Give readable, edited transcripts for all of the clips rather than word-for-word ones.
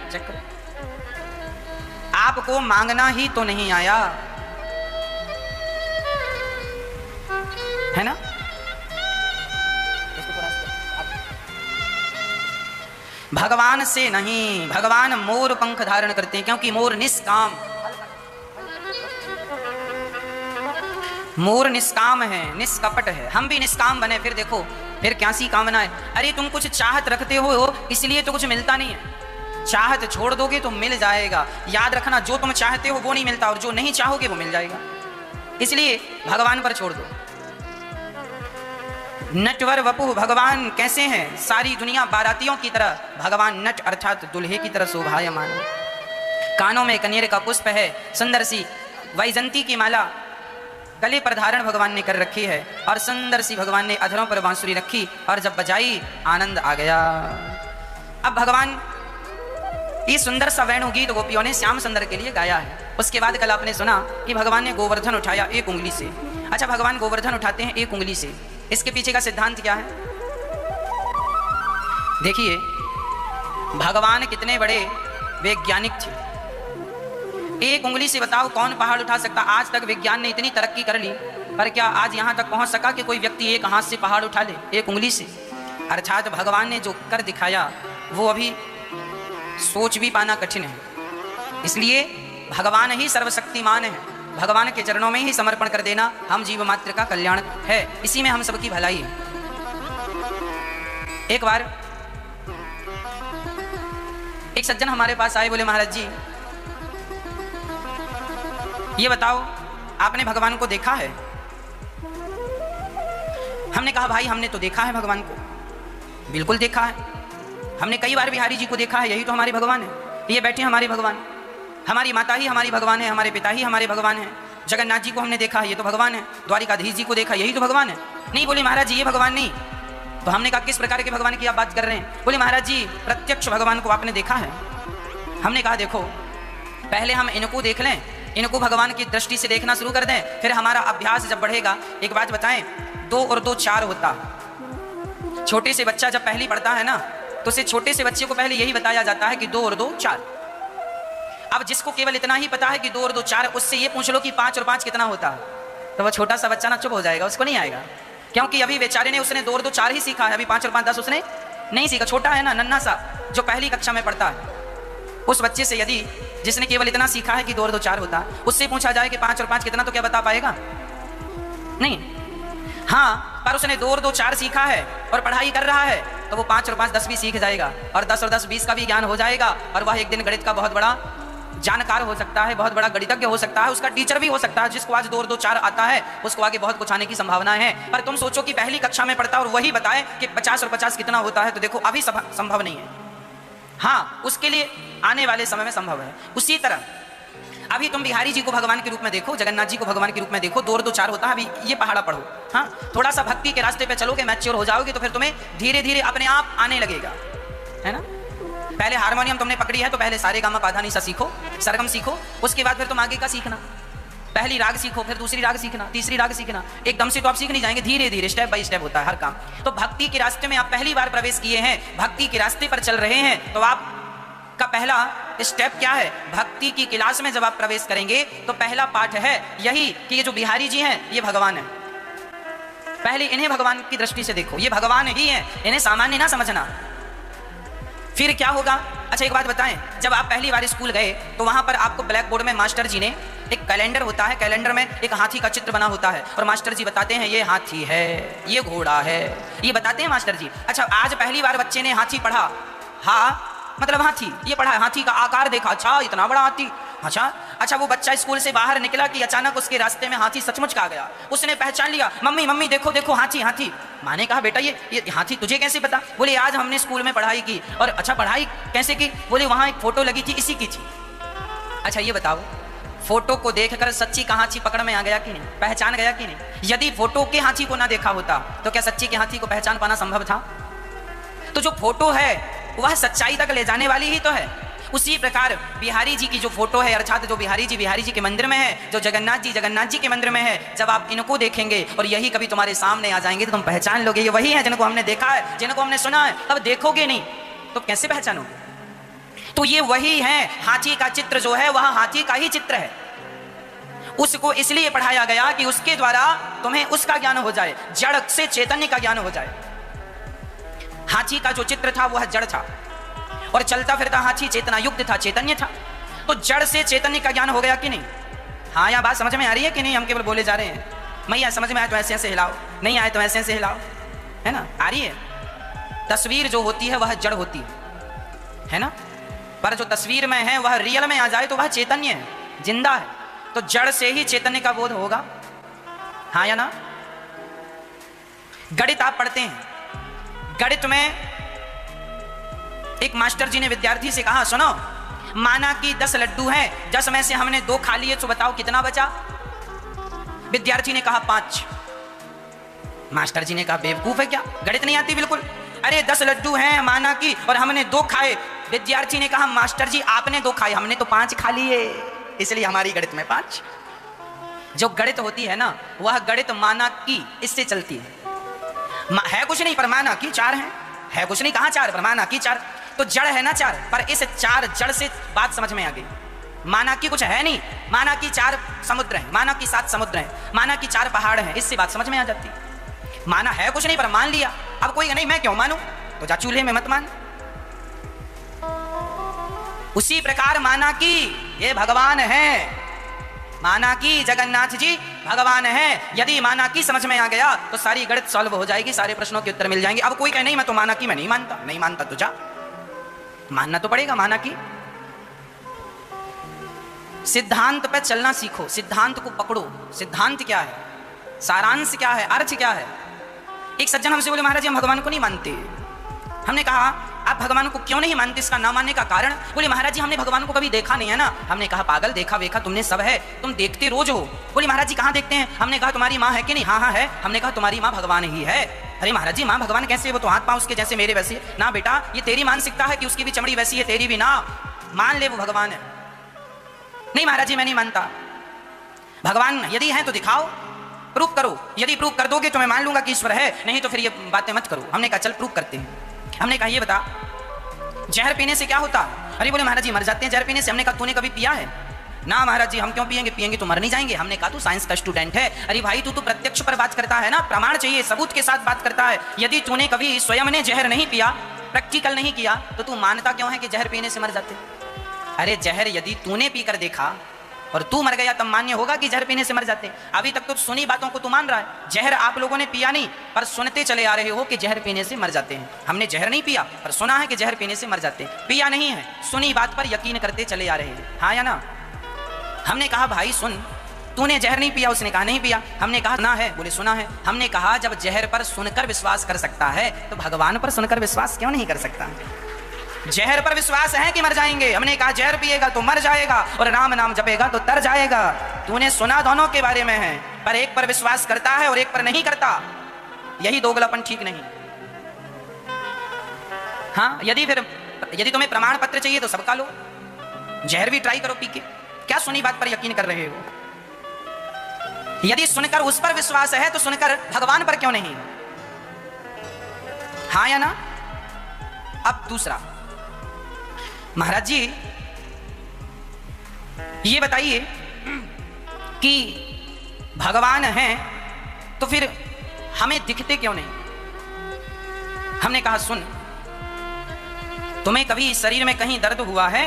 Check करो, आपको मांगना ही तो नहीं आया है ना। भगवान से नहीं, भगवान मोर पंख धारण करते हैं, क्योंकि मोर निष्काम, मोर निष्काम है, निष्कपट है। हम भी निष्काम बने, फिर देखो फिर क्या सी कामना है। अरे तुम कुछ चाहत रखते हो इसलिए तो कुछ मिलता नहीं है। चाहत छोड़ दोगे तो मिल जाएगा। याद रखना, जो तुम चाहते हो वो नहीं मिलता और जो नहीं चाहोगे वो मिल जाएगा। इसलिए भगवान पर छोड़ दो। नटवर वपु, भगवान कैसे हैं? सारी दुनिया बारातियों की तरह, भगवान नट अर्थात दुल्हे की तरह शोभायमान है। कानों में कनेर का पुष्प है, सुंदर सी वैजंती की माला गले पर धारण भगवान ने कर रखी है, और सुंदर सी भगवान ने अधरों पर बांसुरी रखी, और जब बजाई आनंद आ गया। अब भगवान ये सुंदर सा वेणु गीत गोपियों ने श्याम सुंदर के लिए गाया है। उसके बाद कल आपने सुना कि भगवान ने गोवर्धन उठाया एक उंगली से। अच्छा, भगवान गोवर्धन उठाते हैं एक उंगली से, इसके पीछे का सिद्धांत क्या है? देखिए, भगवान कितने बड़े वैज्ञानिक थे। एक उंगली से बताओ कौन पहाड़ उठा सकता? आज तक विज्ञान ने इतनी तरक्की कर ली, पर क्या आज यहां तक पहुंच सका कि कोई व्यक्ति एक हाथ से पहाड़ उठा ले, एक उंगली से? अर्थात भगवान ने जो कर दिखाया वो अभी सोच भी पाना कठिन है। इसलिए भगवान ही सर्वशक्तिमान है। भगवान के चरणों में ही समर्पण कर देना हम जीव मात्र का कल्याण है, इसी में हम सबकी भलाई है। एक बार एक सज्जन हमारे पास आए, बोले महाराज जी ये बताओ आपने भगवान को देखा है? हमने कहा भाई हमने तो देखा है भगवान को, बिल्कुल देखा है। हमने कई बार बिहारी जी को देखा है, यही तो हमारे भगवान है। ये बैठे हमारे भगवान, हमारी माता ही हमारी भगवान है, हमारे पिता ही हमारे भगवान है। जगन्नाथ जी को हमने देखा, ये तो भगवान है। द्वारिकाधीश जी को देखा, यही तो भगवान है। नहीं, बोले महाराज जी ये भगवान नहीं। तो हमने कहा किस प्रकार के भगवान की आप बात कर रहे हैं? बोले महाराज जी प्रत्यक्ष भगवान को आपने देखा है? हमने कहा देखो पहले हम इनको देख लें, इनको भगवान की दृष्टि से देखना शुरू कर दें, फिर हमारा अभ्यास जब बढ़ेगा। एक बात बताएं, 2 और 2 4 होता। छोटे से बच्चा जब पहली पढ़ता है ना, तो उसे छोटे से बच्चे को पहले यही बताया जाता है कि 2 और 2 4। अब जिसको केवल इतना ही पता है कि 2 और 2 4, उससे ये पूछ लो कि 5 और 5 कितना होता है, तो वह छोटा सा बच्चा ना चुप हो जाएगा, उसको नहीं आएगा। क्योंकि अभी बेचारे ने उसने 2 और 2 4 ही सीखा है, अभी 5 और 5 10 उसने नहीं सीखा। छोटा है ना, नन्हा सा, जो पहली कक्षा में पढ़ता है, उस बच्चे से यदि जिसने केवल इतना सीखा है कि 2 और 2 4 होता है, उससे पूछा जाए कि 5 और 5 कितना, तो क्या बता पाएगा? नहीं। हाँ, पर उसने 2 और 2 4 सीखा है और पढ़ाई कर रहा है, तो वो 5 और 5 10 भी सीख जाएगा, और 10 और 10 20 का भी ज्ञान हो जाएगा, और वह एक दिन गणित का बहुत बड़ा जानकार हो सकता है, बहुत बड़ा गणितज्ञ हो सकता है, उसका टीचर भी हो सकता है। जिसको आज 2 और 2 4 आता है, उसको आगे बहुत कुछ आने की संभावना है। पर तुम सोचो कि पहली कक्षा में पढ़ता और वही बताए कि 50 और 50 कितना होता है, तो देखो अभी संभव नहीं है। हाँ, उसके लिए आने वाले समय में संभव है। उसी तरह अभी तुम बिहारी जी को भगवान के रूप में देखो, जगन्नाथ जी को भगवान के रूप में देखो। 2 और 2 4 होता है, अभी ये पहाड़ा पढ़ो। हाँ, थोड़ा सा भक्ति के रास्ते पे चलोगे, मैच्योर हो जाओगे, तो फिर तुम्हें धीरे धीरे अपने आप आने लगेगा, है ना। पहले हारमोनियम तुमने पकड़ी है, तो पहले सारे गामा पाधा निसा सीखो, सरगम सीखो, उसके बाद फिर तुम आगे का सीखना। पहली राग सीखो, फिर दूसरी राग सीखना, तीसरी राग सीखना। एकदम से तो आप सीख नहीं जाएंगे, धीरे धीरे स्टेप बाय स्टेप होता है हर काम। तो भक्ति के रास्ते में आप पहली बार प्रवेश किए हैं, भक्ति के रास्ते पर चल रहे हैं, तो आप का पहला स्टेप क्या है? भक्ति की क्लास में जब आप प्रवेश करेंगे तो पहला पाठ है यही कि ये जो बिहारी जी हैं ये भगवान है। पहले इन्हें भगवान की दृष्टि से देखो, ये भगवान ही हैं, इन्हें सामान्य ना समझना। फिर क्या होगा? अच्छा एक बात बताएं, जब आप पहली बार स्कूल गए तो वहां पर आपको ब्लैक बोर्ड में मास्टर जी ने एक कैलेंडर होता है, कैलेंडर में एक हाथी का चित्र बना होता है, और मास्टर जी बताते हैं ये हाथी है, ये घोड़ा है, ये बताते हैं मास्टर जी। अच्छा, आज पहली बार बच्चे ने हाथी पढ़ा, हाँ मतलब हाथी ये पढ़ा, हाथी का आकार देखा, अच्छा इतना बड़ा हाथी, अच्छा वो बच्चा स्कूल से बाहर निकला कि अचानक उसके रास्ते में हाथी सचमुच का आ गया, उसने पहचान लिया, मम्मी मम्मी देखो देखो हाथी हाथी। माँ ने कहा बेटा ये हाथी तुझे कैसे पता? बोले आज हमने स्कूल में पढ़ाई की। और अच्छा पढ़ाई कैसे की? बोले वहाँ एक फोटो लगी थी, इसी की थी। अच्छा ये बताओ, फोटो को देखकर सच्ची का हाथी पकड़ में आ गया कि नहीं, पहचान गया कि नहीं? यदि फोटो के हाथी को ना देखा होता तो क्या सच्ची के हाथी को पहचान पाना संभव था? तो जो फोटो है वह सच्चाई तक ले जाने वाली ही तो है। उसी प्रकार बिहारी जी की जो फोटो है, अर्थात जो बिहारी जी के मंदिर में है, जो जगन्नाथ जी के मंदिर में है, जब आप इनको देखेंगे और यही कभी तुम्हारे सामने आ जाएंगे तो तुम पहचान लोगे ये वही है जिनको हमने देखा है, जिनको हमने सुना है। अब देखोगे नहीं तो कैसे पहचानोगे? तो ये वही है, हाथी का चित्र जो है वह हाथी का ही चित्र है। उसको इसलिए पढ़ाया गया कि उसके द्वारा तुम्हें उसका ज्ञान हो जाए, जड़ से चैतन्य का ज्ञान हो जाए। हाथी का जो चित्र था वह जड़ था, और चलता फिरता हाथी चेतना युक्त था, चैतन्य था। तो जड़ से चैतन्य का ज्ञान हो गया कि नहीं? हाँ, यह बात समझ में आ रही है कि नहीं? हम केवल बोले जा रहे हैं। मैया समझ में आए तो ऐसे ऐसे हिलाओ, नहीं आए तो ऐसे ऐसे हिलाओ, है ना? आ रही है? तस्वीर जो होती है वह जड़ होती है ना? पर जो तस्वीर में है वह रियल में आ जाए तो वह चैतन्य है, जिंदा है। तो जड़ से ही चैतन्य का बोध होगा, हाँ या ना? गणित आप पढ़ते हैं, गणित में एक मास्टर जी ने विद्यार्थी से कहा, सुनो, माना कि 10 लड्डू हैं, 10 में से हमने 2 खा लिए, तो बताओ कितना बचा? विद्यार्थी ने कहा 5। मास्टर जी ने कहा बेवकूफ है क्या, गणित नहीं आती बिल्कुल? अरे 10 लड्डू हैं माना कि, और हमने 2 खाए। विद्यार्थी ने कहा मास्टर जी आपने 2 खाए, हमने तो 5 खा लिए, इसलिए हमारी गणित में 5। जो गणित होती है ना, वह गणित माना कि इससे चलती है कुछ नहीं पर माना कि 4 है कुछ नहीं, कहां 4 पर माना कि 4। तो जड़ है ना 4, पर इस 4 जड़ से बात समझ में आ गई। माना कि कुछ है नहीं, माना कि 4 समुद्र हैं, माना कि 7 समुद्र हैं, माना कि 4 पहाड़ हैं, इससे बात समझ में आ जाती। माना है कुछ नहीं पर मान लिया। अब कोई नहीं मैं क्यों मानूं, तो जा चूल्हे में मत मान। उसी प्रकार माना कि ये भगवान है, माना कि जगन्नाथ जी भगवान है, यदि माना कि समझ में आ गया तो सारी गणित सॉल्व हो जाएगी, सारे प्रश्नों के उत्तर मिल जाएंगे। अब कोई कहे नहीं मैं तो माना कि मैं नहीं मानता, नहीं मानता तो जा, मानना तो पड़ेगा माना कि। सिद्धांत पे चलना सीखो, सिद्धांत को पकड़ो। सिद्धांत क्या है, सारांश क्या है, अर्थ क्या है? एक सज्जन हमसे बोले महाराज जी हम भगवान को नहीं मानते। हमने कहा आप भगवान को क्यों नहीं मानते, इसका ना मानने का कारण? बोले महाराज जी हमने भगवान को कभी देखा नहीं है ना। हमने कहा पागल, देखा वेखा तुमने सब है, तुम देखते रोज हो। बोले महाराज जी कहाँ देखते हैं? हमने कहा तुम्हारी माँ है कि नहीं? हाँ हाँ है। हमने कहा तुम्हारी माँ भगवान ही है। अरे महाराज जी माँ भगवान कैसे, वो तो हाथ पाँव उसके जैसे मेरे वैसे। ना बेटा ये तेरी मानसिकता है कि उसकी भी चमड़ी वैसी है, तेरी भी ना, मान ले वो भगवान है। नहीं महाराज जी मैं नहीं मानता। भगवान यदि है तो दिखाओ, प्रूफ करो, यदि प्रूफ कर दोगे तो मैं मान लूंगा कि ईश्वर है, नहीं तो फिर ये बातें मत करो। हमने कहा चल प्रूफ करते हैं। हमने कहा ये बता जहर पीने से क्या होता? अरे बोले महाराज जी मर जाते हैं जहर पीने से। हमने कहा तूने कभी पिया है? ना महाराज जी हम क्यों पिएंगे, पिएंगे तो मर नहीं जाएंगे। हमने कहा तू साइंस का स्टूडेंट है, अरे भाई तू तो प्रत्यक्ष पर बात करता है ना, प्रमाण चाहिए, सबूत के साथ बात करता है। यदि तूने कभी स्वयं ने जहर नहीं पिया, प्रैक्टिकल नहीं किया, तो तू मानता क्यों है कि जहर पीने से मर जाते? अरे जहर यदि तूने पीकर देखा और तू मर गया तब मान्य होगा कि जहर पीने से मर जाते। अभी तक तो सुनी बातों को तू मान रहा है। जहर आप लोगों ने पिया नहीं, पर सुनते चले आ रहे हो कि जहर पीने से मर जाते हैं। हमने जहर नहीं पिया पर सुना है कि जहर पीने से मर जाते हैं। पिया नहीं है, सुनी बात पर यकीन करते चले आ रहे हैं, हाँ या ना? हमने कहा भाई सुन, तूने जहर नहीं पिया? उसने कहा नहीं पिया। हमने कहा सुना है? बोले सुना है। हमने कहा जब जहर पर सुनकर विश्वास कर सकता है तो भगवान पर सुनकर विश्वास क्यों नहीं कर सकता? जहर पर विश्वास है कि मर जाएंगे। हमने कहा जहर पिएगा तो मर जाएगा और राम नाम जपेगा तो तर जाएगा। तूने सुना दोनों के बारे में है, पर एक पर विश्वास करता है और एक पर नहीं करता। यही दोगलापन ठीक नहीं। हाँ यदि तुम्हें प्रमाण पत्र चाहिए तो सबका लो, जहर भी ट्राई करो पी के। क्या सुनी बात पर यकीन कर रहे हो? यदि सुनकर उस पर विश्वास है तो सुनकर भगवान पर क्यों नहीं? हाँ या ना? अब दूसरा, महाराज जी ये बताइए कि भगवान हैं तो फिर हमें दिखते क्यों नहीं? हमने कहा सुन, तुम्हें कभी शरीर में कहीं दर्द हुआ है?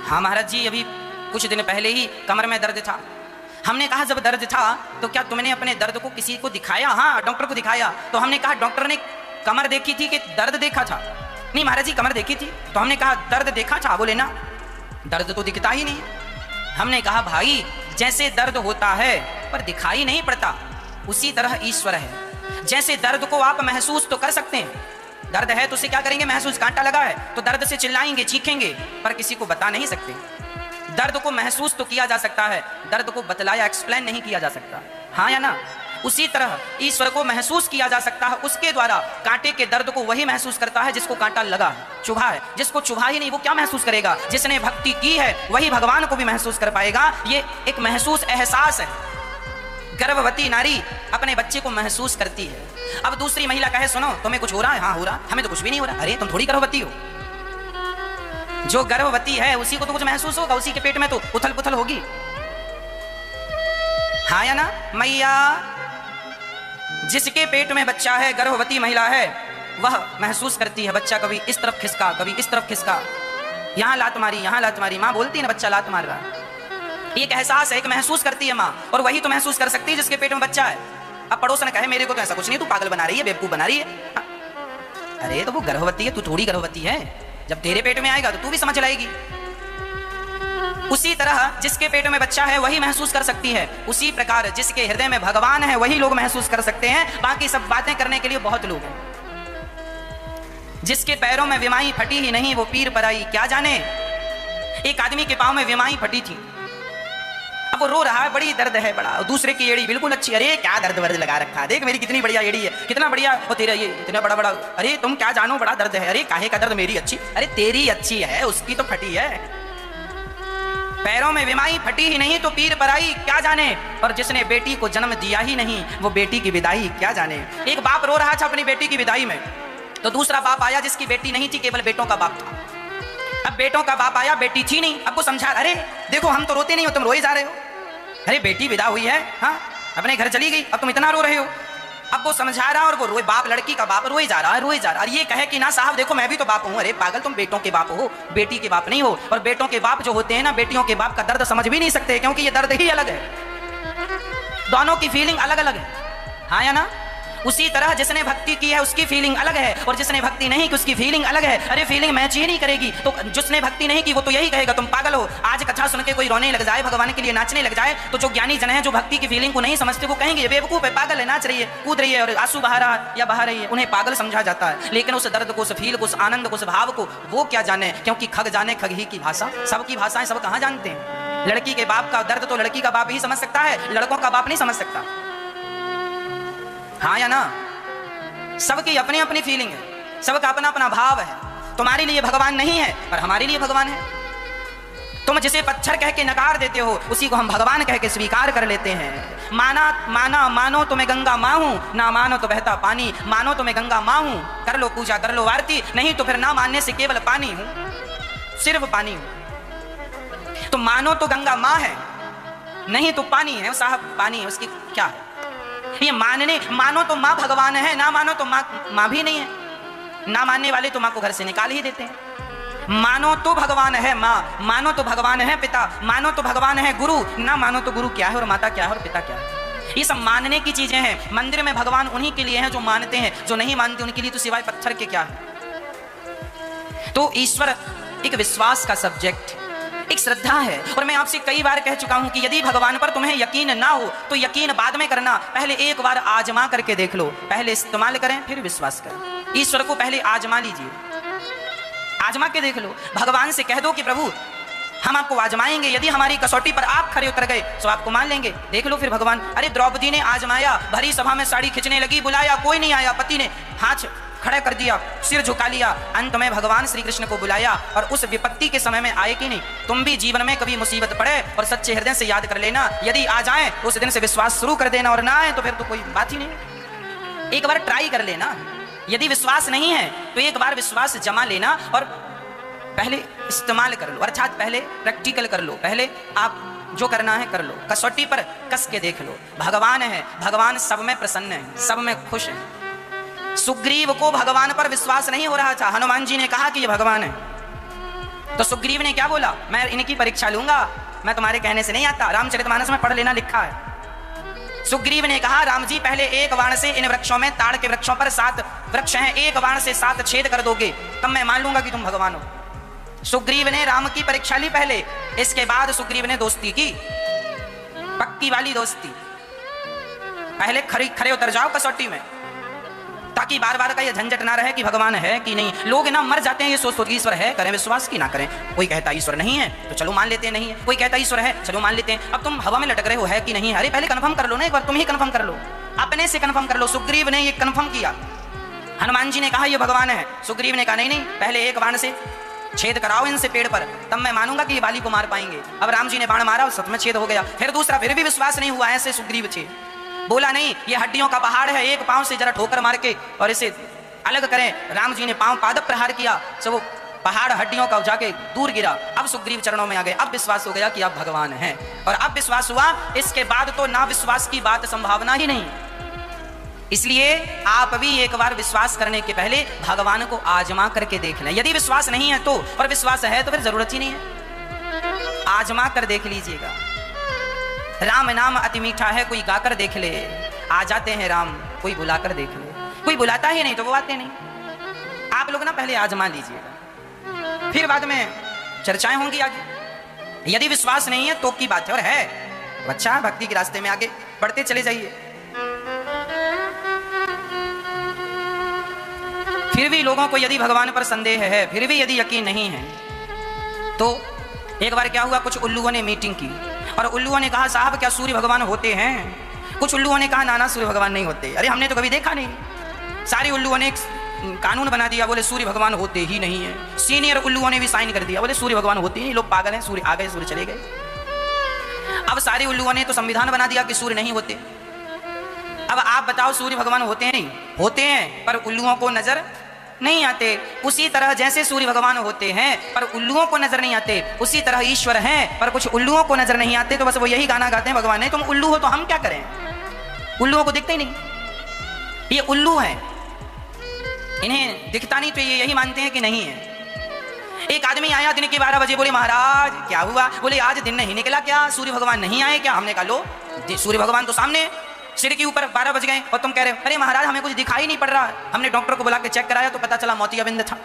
हाँ महाराज जी अभी कुछ दिन पहले ही कमर में दर्द था। हमने कहा जब दर्द था तो क्या तुमने अपने दर्द को किसी को दिखाया? हाँ डॉक्टर को दिखाया। तो हमने कहा डॉक्टर ने कमर देखी थी कि दर्द देखा था? नहीं महाराज जी कमर देखी थी। तो हमने कहा दर्द देखा था? बोले ना, दर्द तो दिखता ही नहीं। हमने कहा भाई जैसे दर्द होता है पर दिखाई नहीं पड़ता, उसी तरह ईश्वर है। जैसे दर्द को आप महसूस तो कर सकते हैं, दर्द है तो उसे क्या करेंगे महसूस, कांटा लगा है तो दर्द से चिल्लाएंगे चीखेंगे, पर किसी को बता नहीं सकते। दर्द को महसूस तो किया जा सकता है, दर्द को बतलाया एक्सप्लेन नहीं किया जा सकता, हाँ या ना? उसी तरह ईश्वर को महसूस किया जा सकता है, उसके द्वारा कांटे के दर्द को वही महसूस करता है जिसको कांटा लगा है, चुभा है। जिसको चुभा ही नहीं वो क्या महसूस करेगा? जिसने भक्ति की है वही भगवान को भी महसूस कर पाएगा। ये एक महसूस एहसास है। गर्भवती नारी अपने बच्चे को महसूस करती है। अब दूसरी महिला कहे सुनो तुम्हें कुछ हो रहा है? हाँ हो रहा। हमें तो कुछ भी नहीं हो रहा। अरे तुम थोड़ी गर्भवती हो, जो गर्भवती है उसी को तो कुछ महसूस होगा, उसी के पेट में तो उथल पुथल होगी, हाँ या ना मैया? जिसके पेट में बच्चा है, गर्भवती महिला है, वह महसूस करती है बच्चा कभी इस तरफ खिसका, कभी इस तरफ खिसका, यहाँ लात मारी, यहाँ लात मारी। माँ बोलती है ना बच्चा लात मार रहा है, एक एहसास है, एक महसूस करती है माँ, और वही तो महसूस कर सकती है जिसके पेट में बच्चा है। अब पड़ोसन कहे मेरे को तो ऐसा कुछ नहीं, तू पागल बना रही है, बेवकूफ बना रही है। अरे तो वो गर्भवती है, तू थोड़ी गर्भवती है, जब तेरे पेट में आएगा तो तू भी समझ लाएगी। उसी तरह जिसके पेट में बच्चा है वही महसूस कर सकती है, उसी प्रकार जिसके हृदय में भगवान है वही लोग महसूस कर सकते हैं, बाकी सब बातें करने के लिए बहुत लोग हैं। जिसके पैरों में विमाई फटी ही नहीं वो पीर पराई क्या जाने। एक आदमी के पांव में विमाई फटी थी, अब वो रो रहा है, बड़ी दर्द है बड़ा, दूसरे की एड़ी बिल्कुल अच्छी, अरे क्या दर्द वर्द लगा रखा है, देख मेरी कितनी बढ़िया एड़ी है, कितना बढ़िया वो तेरा ये इतना बड़ा बड़ा, अरे तुम क्या जानो बड़ा दर्द है, अरे काहे का दर्द, मेरी अच्छी, अरे तेरी अच्छी है, उसकी तो फटी है। पैरों में विमाई फटी ही नहीं तो पीर पराई क्या जाने, और जिसने बेटी को जन्म दिया ही नहीं वो बेटी की विदाई क्या जाने। एक बाप रो रहा था अपनी बेटी की विदाई में, तो दूसरा बाप आया जिसकी बेटी नहीं थी, केवल बेटों का बाप था। अब बेटों का बाप आया, बेटी थी नहीं, अब वो समझा, अरे देखो हम तो रोते नहीं हो, तुम रोए जा रहे हो, अरे बेटी विदा हुई है, हाँ अपने घर चली गई, अब तुम इतना रो रहे हो। अब वो समझा रहा और वो रोए, बाप लड़की का बाप रोए जा रहा है, रोए जा रहा है, और ये कहे कि ना साहब देखो मैं भी तो बाप हूँ। अरे पागल, तुम बेटों के बाप हो, बेटी के बाप नहीं हो। और बेटों के बाप जो होते हैं ना, बेटियों के बाप का दर्द समझ भी नहीं सकते, क्योंकि ये दर्द ही अलग है, दोनों की फीलिंग अलग अलग है, हाँ या ना? उसी तरह जिसने भक्ति की है उसकी फीलिंग अलग है, और जिसने भक्ति नहीं की उसकी फीलिंग अलग है। अरे फीलिंग मैच ही नहीं करेगी, तो जिसने भक्ति नहीं की वो तो यही कहेगा तुम पागल हो। आज कथा सुन के कोई रोने लग जाए, भगवान के लिए नाचने लग जाए, तो जो ज्ञानी जन है जो भक्ति की फीलिंग को नहीं समझते वो कहेंगे बेवकूफ है, पागल है, नाच रही है, कूद रही है और आंसू बहा रहा है या बहा रही है, उन्हें पागल समझा जाता है। लेकिन उस दर्द को, उस फील को, उस आनंद को, उस भाव को वो क्या जाने, क्योंकि खग जाने खग ही की भाषा, सबकी भाषाएं सब कहाँ जानते हैं। लड़की के बाप का दर्द तो लड़की का बाप ही समझ सकता है, लड़कों का बाप नहीं समझ सकता, हाँ या ना? सबकी अपनी अपनी फीलिंग है, सबका अपना अपना भाव है। तुम्हारे लिए भगवान नहीं है पर हमारे लिए भगवान है। तुम जिसे पत्थर कह के नकार देते हो उसी को हम भगवान कह के स्वीकार कर लेते हैं। मानो तो मैं गंगा माँ हूं, ना मानो तो बहता पानी। मानो तो मैं गंगा माँ हूं, कर लो पूजा कर लो आरती, नहीं तो फिर ना मानने से केवल पानी हूं, सिर्फ पानी हूं। तो मानो तो गंगा माँ है, नहीं तो पानी है साहब, पानी है, उसकी क्या है ये मानने। मानो तो माँ भगवान है, ना मानो तो माँ भी नहीं है। ना मानने वाले तो माँ को घर से निकाल ही देते हैं। मानो तो भगवान है माँ, मानो तो भगवान है पिता, मानो तो भगवान है गुरु, ना मानो तो गुरु क्या है और माता क्या है और पिता क्या है। ये सब मानने की चीजें हैं। मंदिर में भगवान उन्हीं के लिए हैं जो मानते हैं, जो नहीं मानते उनके लिए तो सिवाय पत्थर के क्या है। तो ईश्वर एक विश्वास का सब्जेक्ट, एक श्रद्धा है। और मैं आपसे कई बार कह चुका हूं कि यदि भगवान पर तुम्हें यकीन ना हो तो यकीन बाद में करना, पहले एक बार आजमा करके देख लो, पहले इस्तेमाल करें फिर विश्वास करें। ईश्वर को पहले आजमा लीजिए, आजमा के देख लो। भगवान से कह दो कि प्रभु हम आपको आजमाएंगे, यदि हमारी कसौटी पर आप खरे उतर गए तो आपको मान लेंगे। देख लो फिर भगवान। अरे द्रौपदी ने आजमाया, भरी सभा में साड़ी खींचने लगी, बुलाया कोई नहीं आया, पति ने हाथ खड़ा कर दिया, सिर झुका लिया, अंत में भगवान श्री कृष्ण को बुलाया और उस विपत्ति के समय में आए कि नहीं। तुम भी जीवन में कभी मुसीबत पड़े और सच्चे हृदय से याद कर लेना, यदि आ जाए तो उस दिन से विश्वास शुरू कर देना, और ना आए तो फिर तो कोई बात ही नहीं। एक बार ट्राई कर लेना, यदि विश्वास नहीं है तो एक बार विश्वास जमा लेना और पहले इस्तेमाल कर लो, अर्थात पहले प्रैक्टिकल कर लो, पहले आप जो करना है कर लो, कसौटी पर कस के देख लो। भगवान है, भगवान सब में प्रसन्न है, सब में खुश है। सुग्रीव को भगवान पर विश्वास नहीं हो रहा था, हनुमान जी ने कहा कि ये भगवान है, तो सुग्रीव ने क्या बोला, मैं इनकी परीक्षा लूंगा, मैं तुम्हारे कहने से नहीं आता। रामचरितमानस में पढ़ लेना, लिखा है। सुग्रीव ने कहा राम जी पहले एक बाण से इन वृक्षों में, ताड़ के वृक्षों पर 7 वृक्ष हैं, एक बाण से 7 छेद कर दोगे तब मैं मान लूंगा कि तुम भगवान हो। सुग्रीव ने राम की परीक्षा ली पहले, इसके बाद सुग्रीव ने दोस्ती की, पक्की वाली दोस्ती। पहले खरे उतर जाओ कसौटी में, ताकि बार बार का ये झंझट ना रहे कि भगवान है कि नहीं। लोग ना मर जाते हैं ये सोच ईश्वर है, करें विश्वास की ना करें। कोई कहता ईश्वर नहीं है तो चलो मान लेते हैं नहीं है, कोई कहता ईश्वर है चलो मान लेते हैं। अब तुम हवा में लटक रहे हो है कि नहीं है, अरे पहले कंफर्म कर लो ना, एक बार तुम ही कंफर्म कर लो, अपने से कंफर्म कर लो। सुग्रीव ने ये कंफर्म किया, हनुमान जी ने कहा ये भगवान है, सुग्रीव ने कहा नहीं पहले एक बाण से छेद कराओ इनसे पेड़ पर, तब मैं मानूंगा कि ये बाली को मार पाएंगे। अब राम जी ने बाण मारा और सब में छेद हो गया, फिर दूसरा, फिर भी विश्वास नहीं हुआ, ऐसे सुग्रीव थे। बोला नहीं ये हड्डियों का पहाड़ है, एक पांव से जरा ठोकर मार के और इसे अलग करें। राम जी ने पांव पादप प्रहार किया, सब वो पहाड़ हड्डियों का जाके दूर गिरा। अब सुग्रीव चरणों में आ गए, अब विश्वास हो गया कि आप भगवान हैं। और अब विश्वास हुआ, इसके बाद तो ना विश्वास की बात संभावना ही नहीं। इसलिए आप भी एक बार विश्वास करने के पहले भगवान को आजमा करके देख लें। यदि विश्वास नहीं है तो, और विश्वास है तो फिर जरूरत ही नहीं है। आजमा कर देख लीजिएगा। राम नाम अति मीठा है, कोई गाकर देख ले। आ जाते हैं राम, कोई बुलाकर देख ले। कोई बुलाता ही नहीं तो वो आते नहीं। आप लोग ना पहले आजमा लीजिएगा, फिर बाद में चर्चाएं होंगी आगे। यदि विश्वास नहीं है तो की बात है, और है तो अच्छा, भक्ति के रास्ते में आगे बढ़ते चले जाइए। फिर भी लोगों को यदि भगवान पर संदेह है, फिर भी यदि यकीन नहीं है, तो एक बार क्या हुआ, कुछ उल्लुओं ने मीटिंग की और उल्लुओं ने कहा साहब क्या सूर्य भगवान होते हैं? कुछ उल्लुओं ने कहा ना ना सूर्य भगवान नहीं होते। अरे हमने तो कभी देखा नहीं। सारे उल्लुओं ने एक कानून बना दिया, बोले सूर्य भगवान होते ही नहीं है। सीनियर उल्लुओं ने भी साइन कर दिया, बोले सूर्य भगवान होते ही नहीं, लोग पागल हैं, सूर्य आ गए सूर्य चले गए। अब सारे उल्लुओं ने तो संविधान बना दिया कि सूर्य नहीं होते। अब आप बताओ सूर्य भगवान होते हैं? नहीं होते हैं, पर उल्लुओं को नजर नहीं आते। उसी तरह जैसे सूर्य भगवान होते हैं पर उल्लुओं को नजर नहीं आते, उसी तरह ईश्वर हैं पर कुछ उल्लुओं को नजर नहीं आते। तो बस वो यही गाना गाते हैं, भगवान है तुम उल्लू हो तो हम क्या करें? उल्लुओं को दिखते ही नहीं, ये उल्लू हैं, इन्हें दिखता नहीं तो ये यही मानते हैं कि नहीं है। एक आदमी आया दिन के 12 बजे, बोले महाराज क्या हुआ? बोले आज दिन नहीं निकला क्या? सूर्य भगवान नहीं आए क्या? हमने कहा लो सूर्य भगवान तो सामने सिर के ऊपर 12 बज गए और तुम कह रहे हो अरे महाराज हमें कुछ दिखाई नहीं पड़ रहा। हमने डॉक्टर को बुला के चेक कराया तो पता चला मोतियाबिंद था।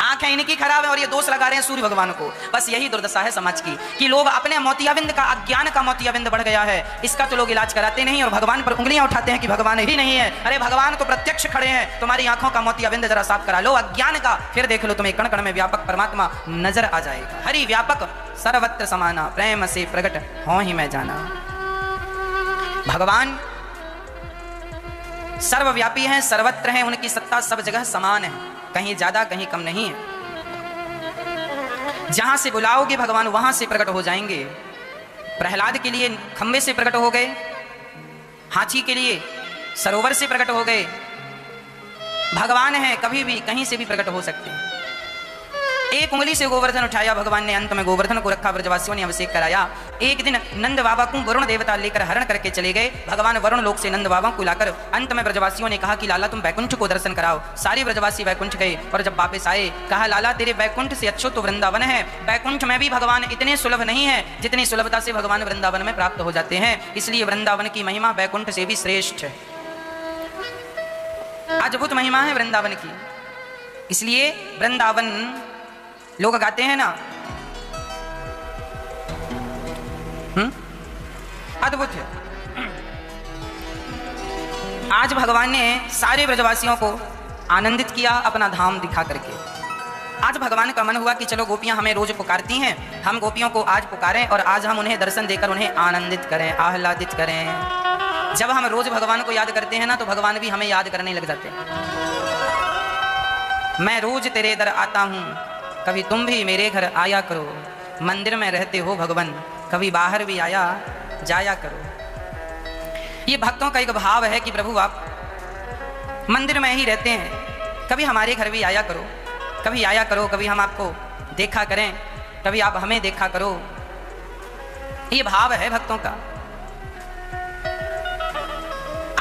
आंखें इनकी खराब है और ये दोष लगा रहे हैं सूर्य भगवान को। बस यही दुर्दशा है समाज की कि लोग अपने मोतियाबिंद का, अज्ञान का मोतियाबिंद बढ़ गया है, इसका तो लोग इलाज कराते नहीं और भगवान पर उंगलियां उठाते हैं कि भगवान ही नहीं है। अरे भगवान तो प्रत्यक्ष खड़े हैं, तुम्हारी आंखों का मोतियाबिंद जरा साफ करा लो अज्ञान का, फिर देख लो तुम्हें कण कण में व्यापक परमात्मा नजर आ जाएगा। हरि व्यापक सर्वत्र समाना, प्रेम से प्रकट हो ही मैं जाना। भगवान सर्वव्यापी हैं, सर्वत्र हैं, उनकी सत्ता सब जगह समान है, कहीं ज्यादा कहीं कम नहीं है। जहां से बुलाओगे भगवान वहां से प्रकट हो जाएंगे। प्रहलाद के लिए खंबे से प्रकट हो गए, हाथी के लिए सरोवर से प्रकट हो गए। भगवान है, कभी भी कहीं से भी प्रकट हो सकते हैं। एक उंगली से गोवर्धन उठाया भगवान ने, अंत में गोवर्धन को रखा, ब्रजवासियों ने अभिषेक कराया। एक दिन नंद बाबा को वरुण देवता लेकर हरण करके चले गए। भगवान वरुण लोक से नंद बाबा को लाकर अंत में ब्रजवासियों ने कहा कि लाला तुम बैकुंठ को दर्शन कराओ। सारे ब्रजवासी बैकुंठ गए और जब वापस आए कहा लाला तेरे बैकुंठ से अच्छो तो वृंदावन है। बैकुंठ में भी भगवान इतने सुलभ नहीं है जितनी सुलभता से भगवान वृंदावन में प्राप्त हो जाते हैं, इसलिए वृंदावन की महिमा बैकुंठ से भी श्रेष्ठ है। अद्भुत महिमा है वृंदावन की, इसलिए वृंदावन लोग गाते हैं ना, अद्भुत है। आज भगवान ने सारे ब्रजवासियों को आनंदित किया अपना धाम दिखा करके। आज भगवान का मन हुआ कि चलो गोपियां हमें रोज पुकारती हैं, हम गोपियों को आज पुकारें और आज हम उन्हें दर्शन देकर उन्हें आनंदित करें, आह्लादित करें। जब हम रोज भगवान को याद करते हैं ना तो भगवान भी हमें याद करने लग जाते हैं। मैं रोज तेरे दर आता हूं, कभी तुम भी मेरे घर आया करो। मंदिर में रहते हो भगवान, कभी बाहर भी आया जाया करो। ये भक्तों का एक भाव है कि प्रभु आप मंदिर में ही रहते हैं, कभी हमारे घर भी आया करो, कभी आया करो, कभी हम आपको देखा करें, कभी आप हमें देखा करो। ये भाव है भक्तों का।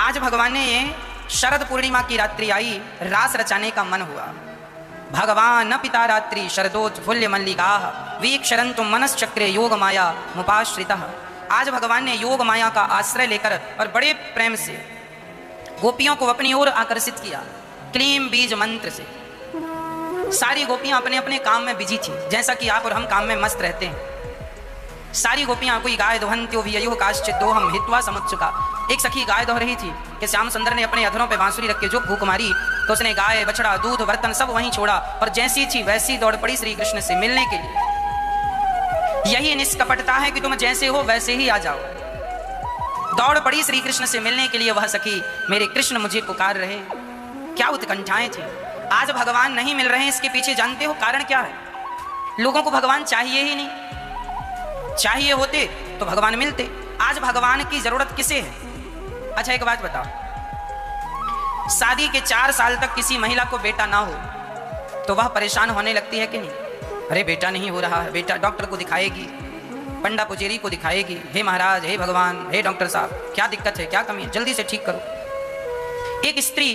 आज भगवान ने ये शरद पूर्णिमा की रात्रि आई, रास रचाने का मन हुआ। भगवान न पिता रात्रि शरदोत्फुल्य मल्लिका वीक्षरन्तु मनश्चक्रे योग माया मुपाश्रितः। आज भगवान ने योग माया का आश्रय लेकर और बड़े प्रेम से गोपियों को अपनी ओर आकर्षित किया, क्लीम बीज मंत्र से। सारी गोपियां अपने अपने काम में बिजी थी, जैसा कि आप और हम काम में मस्त रहते हैं। सारी गोपियां, कोई गाय दोहन्त्यो विययो काश्चित् दोहम हित्वा समुत्सुका। एक सखी गाय दोह रही थी कि श्याम सुंदर ने अपने अधरों पे बांसुरी रख के जो फूंक मारी तो उसने गाय बछड़ा दूध बर्तन सब वहीं छोड़ा और जैसी थी वैसी दौड़ पड़ी श्री कृष्ण से मिलने के लिए। यही निष्कपटता है कि तुम जैसे हो वैसे ही आ जाओ। दौड़ पड़ी श्री कृष्ण से मिलने के लिए वह सखी, मेरे कृष्ण मुझे पुकार रहे। क्या उत्कंठाएं थी। आज भगवान नहीं मिल रहे हैं, इसके पीछे जानते हो कारण क्या है? लोगों को भगवान चाहिए ही नहीं, चाहिए होते तो भगवान मिलते। आज भगवान की जरूरत किसे है? अच्छा एक बात बताओ, शादी के 4 साल तक किसी महिला को बेटा ना हो तो वह परेशान होने लगती है कि नहीं? अरे बेटा नहीं हो रहा है, बेटा डॉक्टर को दिखाएगी, पंडा पुजेरी को दिखाएगी, हे महाराज, हे भगवान, हे डॉक्टर साहब, क्या दिक्कत है, क्या कमी है, जल्दी से ठीक करो। एक स्त्री,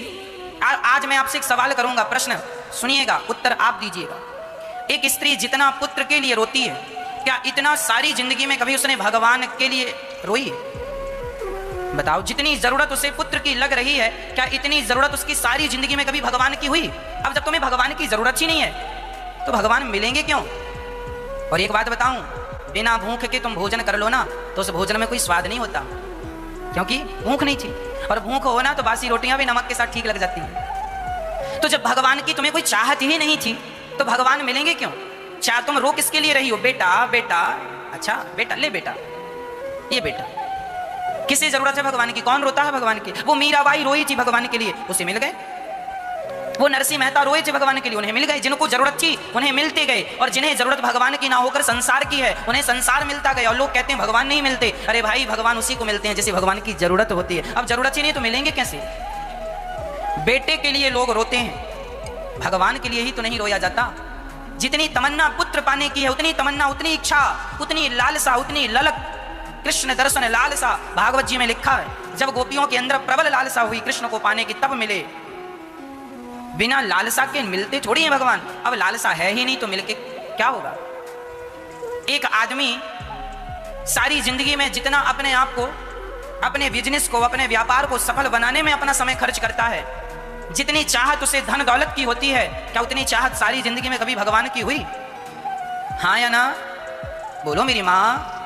आज मैं आपसे एक सवाल करूंगा, प्रश्न सुनिएगा, उत्तर आप दीजिएगा। एक स्त्री जितना पुत्र के लिए रोती है, क्या इतना सारी जिंदगी में कभी उसने भगवान के लिए रोई? बताओ, जितनी जरूरत उसे पुत्र की लग रही है, क्या इतनी जरूरत उसकी सारी जिंदगी में कभी भगवान की हुई? अब जब तुम्हें भगवान की जरूरत ही नहीं है तो भगवान मिलेंगे क्यों? और एक बात बताऊं, बिना भूख के तुम भोजन कर लो ना तो उस भोजन में कोई स्वाद नहीं होता, क्योंकि भूख नहीं थी। और भूख हो ना तो बासी रोटियां भी नमक के साथ ठीक लग जाती हैं। तो जब भगवान की तुम्हें कोई चाहत ही नहीं थी तो भगवान मिलेंगे क्यों? चाह तुम रो किसके लिए रही हो? बेटा बेटा, अच्छा बेटा, ले बेटा, ये बेटा, किसे जरूरत है भगवान की? कौन रोता है भगवान की? वो मीराबाई रोई थी भगवान के लिए, उसे मिल गए। वो नरसिंह मेहता रोए थे भगवान के लिए, उन्हें मिल गए। जिनको जरूरत थी उन्हें मिलते गए, और जिन्हें जरूरत भगवान की ना होकर संसार की है उन्हें संसार मिलता गया। और लोग कहते हैं भगवान नहीं मिलते। अरे भाई, भगवान उसी को मिलते हैं जिसे भगवान की जरूरत होती है। अब जरूरत ही नहीं तो मिलेंगे कैसे? बेटे के लिए लोग रोते हैं, भगवान के लिए ही तो नहीं रोया जाता। जितनी तमन्ना पुत्र पाने की है, उतनी तमन्ना, उतनी इच्छा, उतनी लालसा, उतनी ललक, कृष्ण दर्शन लालसा, भागवत जी में लिखा है, जब गोपियों के अंदर प्रबल लालसा हुई कृष्ण को पाने की तब मिले। बिना लालसा के मिलते थोड़ी है भगवान। अब लालसा है ही नहीं तो मिलके क्या होगा? एक आदमी सारी जिंदगी में जितना अपने आप को, अपने बिजनेस को, अपने व्यापार को सफल बनाने में अपना समय खर्च करता है, जितनी चाहत उसे धन दौलत की होती है, क्या उतनी चाहत सारी जिंदगी में कभी भगवान की हुई? हाँ या ना? बोलो मेरी माँ।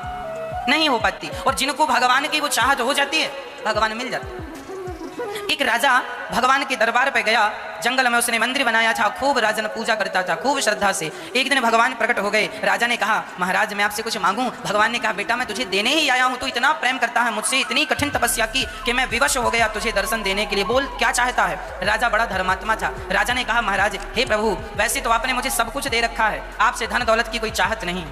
नहीं हो पाती। और जिनको भगवान की वो चाहत हो जाती है, भगवान मिल जाते हैं। एक राजा भगवान के दरबार पे गया, जंगल में उसने मंदिर बनाया था, खूब राजन पूजा करता था, खूब श्रद्धा से। एक दिन भगवान प्रकट हो गए। राजा ने कहा, महाराज मैं आपसे कुछ मांगूं? भगवान ने कहा, बेटा मैं तुझे देने ही आया हूं, तू इतना प्रेम करता है मुझसे, इतनी कठिन तपस्या की कि मैं विवश हो गया तुझे दर्शन देने के लिए, बोल क्या चाहता है? राजा बड़ा धर्मात्मा था। राजा ने कहा, महाराज हे प्रभु, वैसे तो आपने मुझे सब कुछ दे रखा है, आपसे धन दौलत की कोई चाहत नहीं,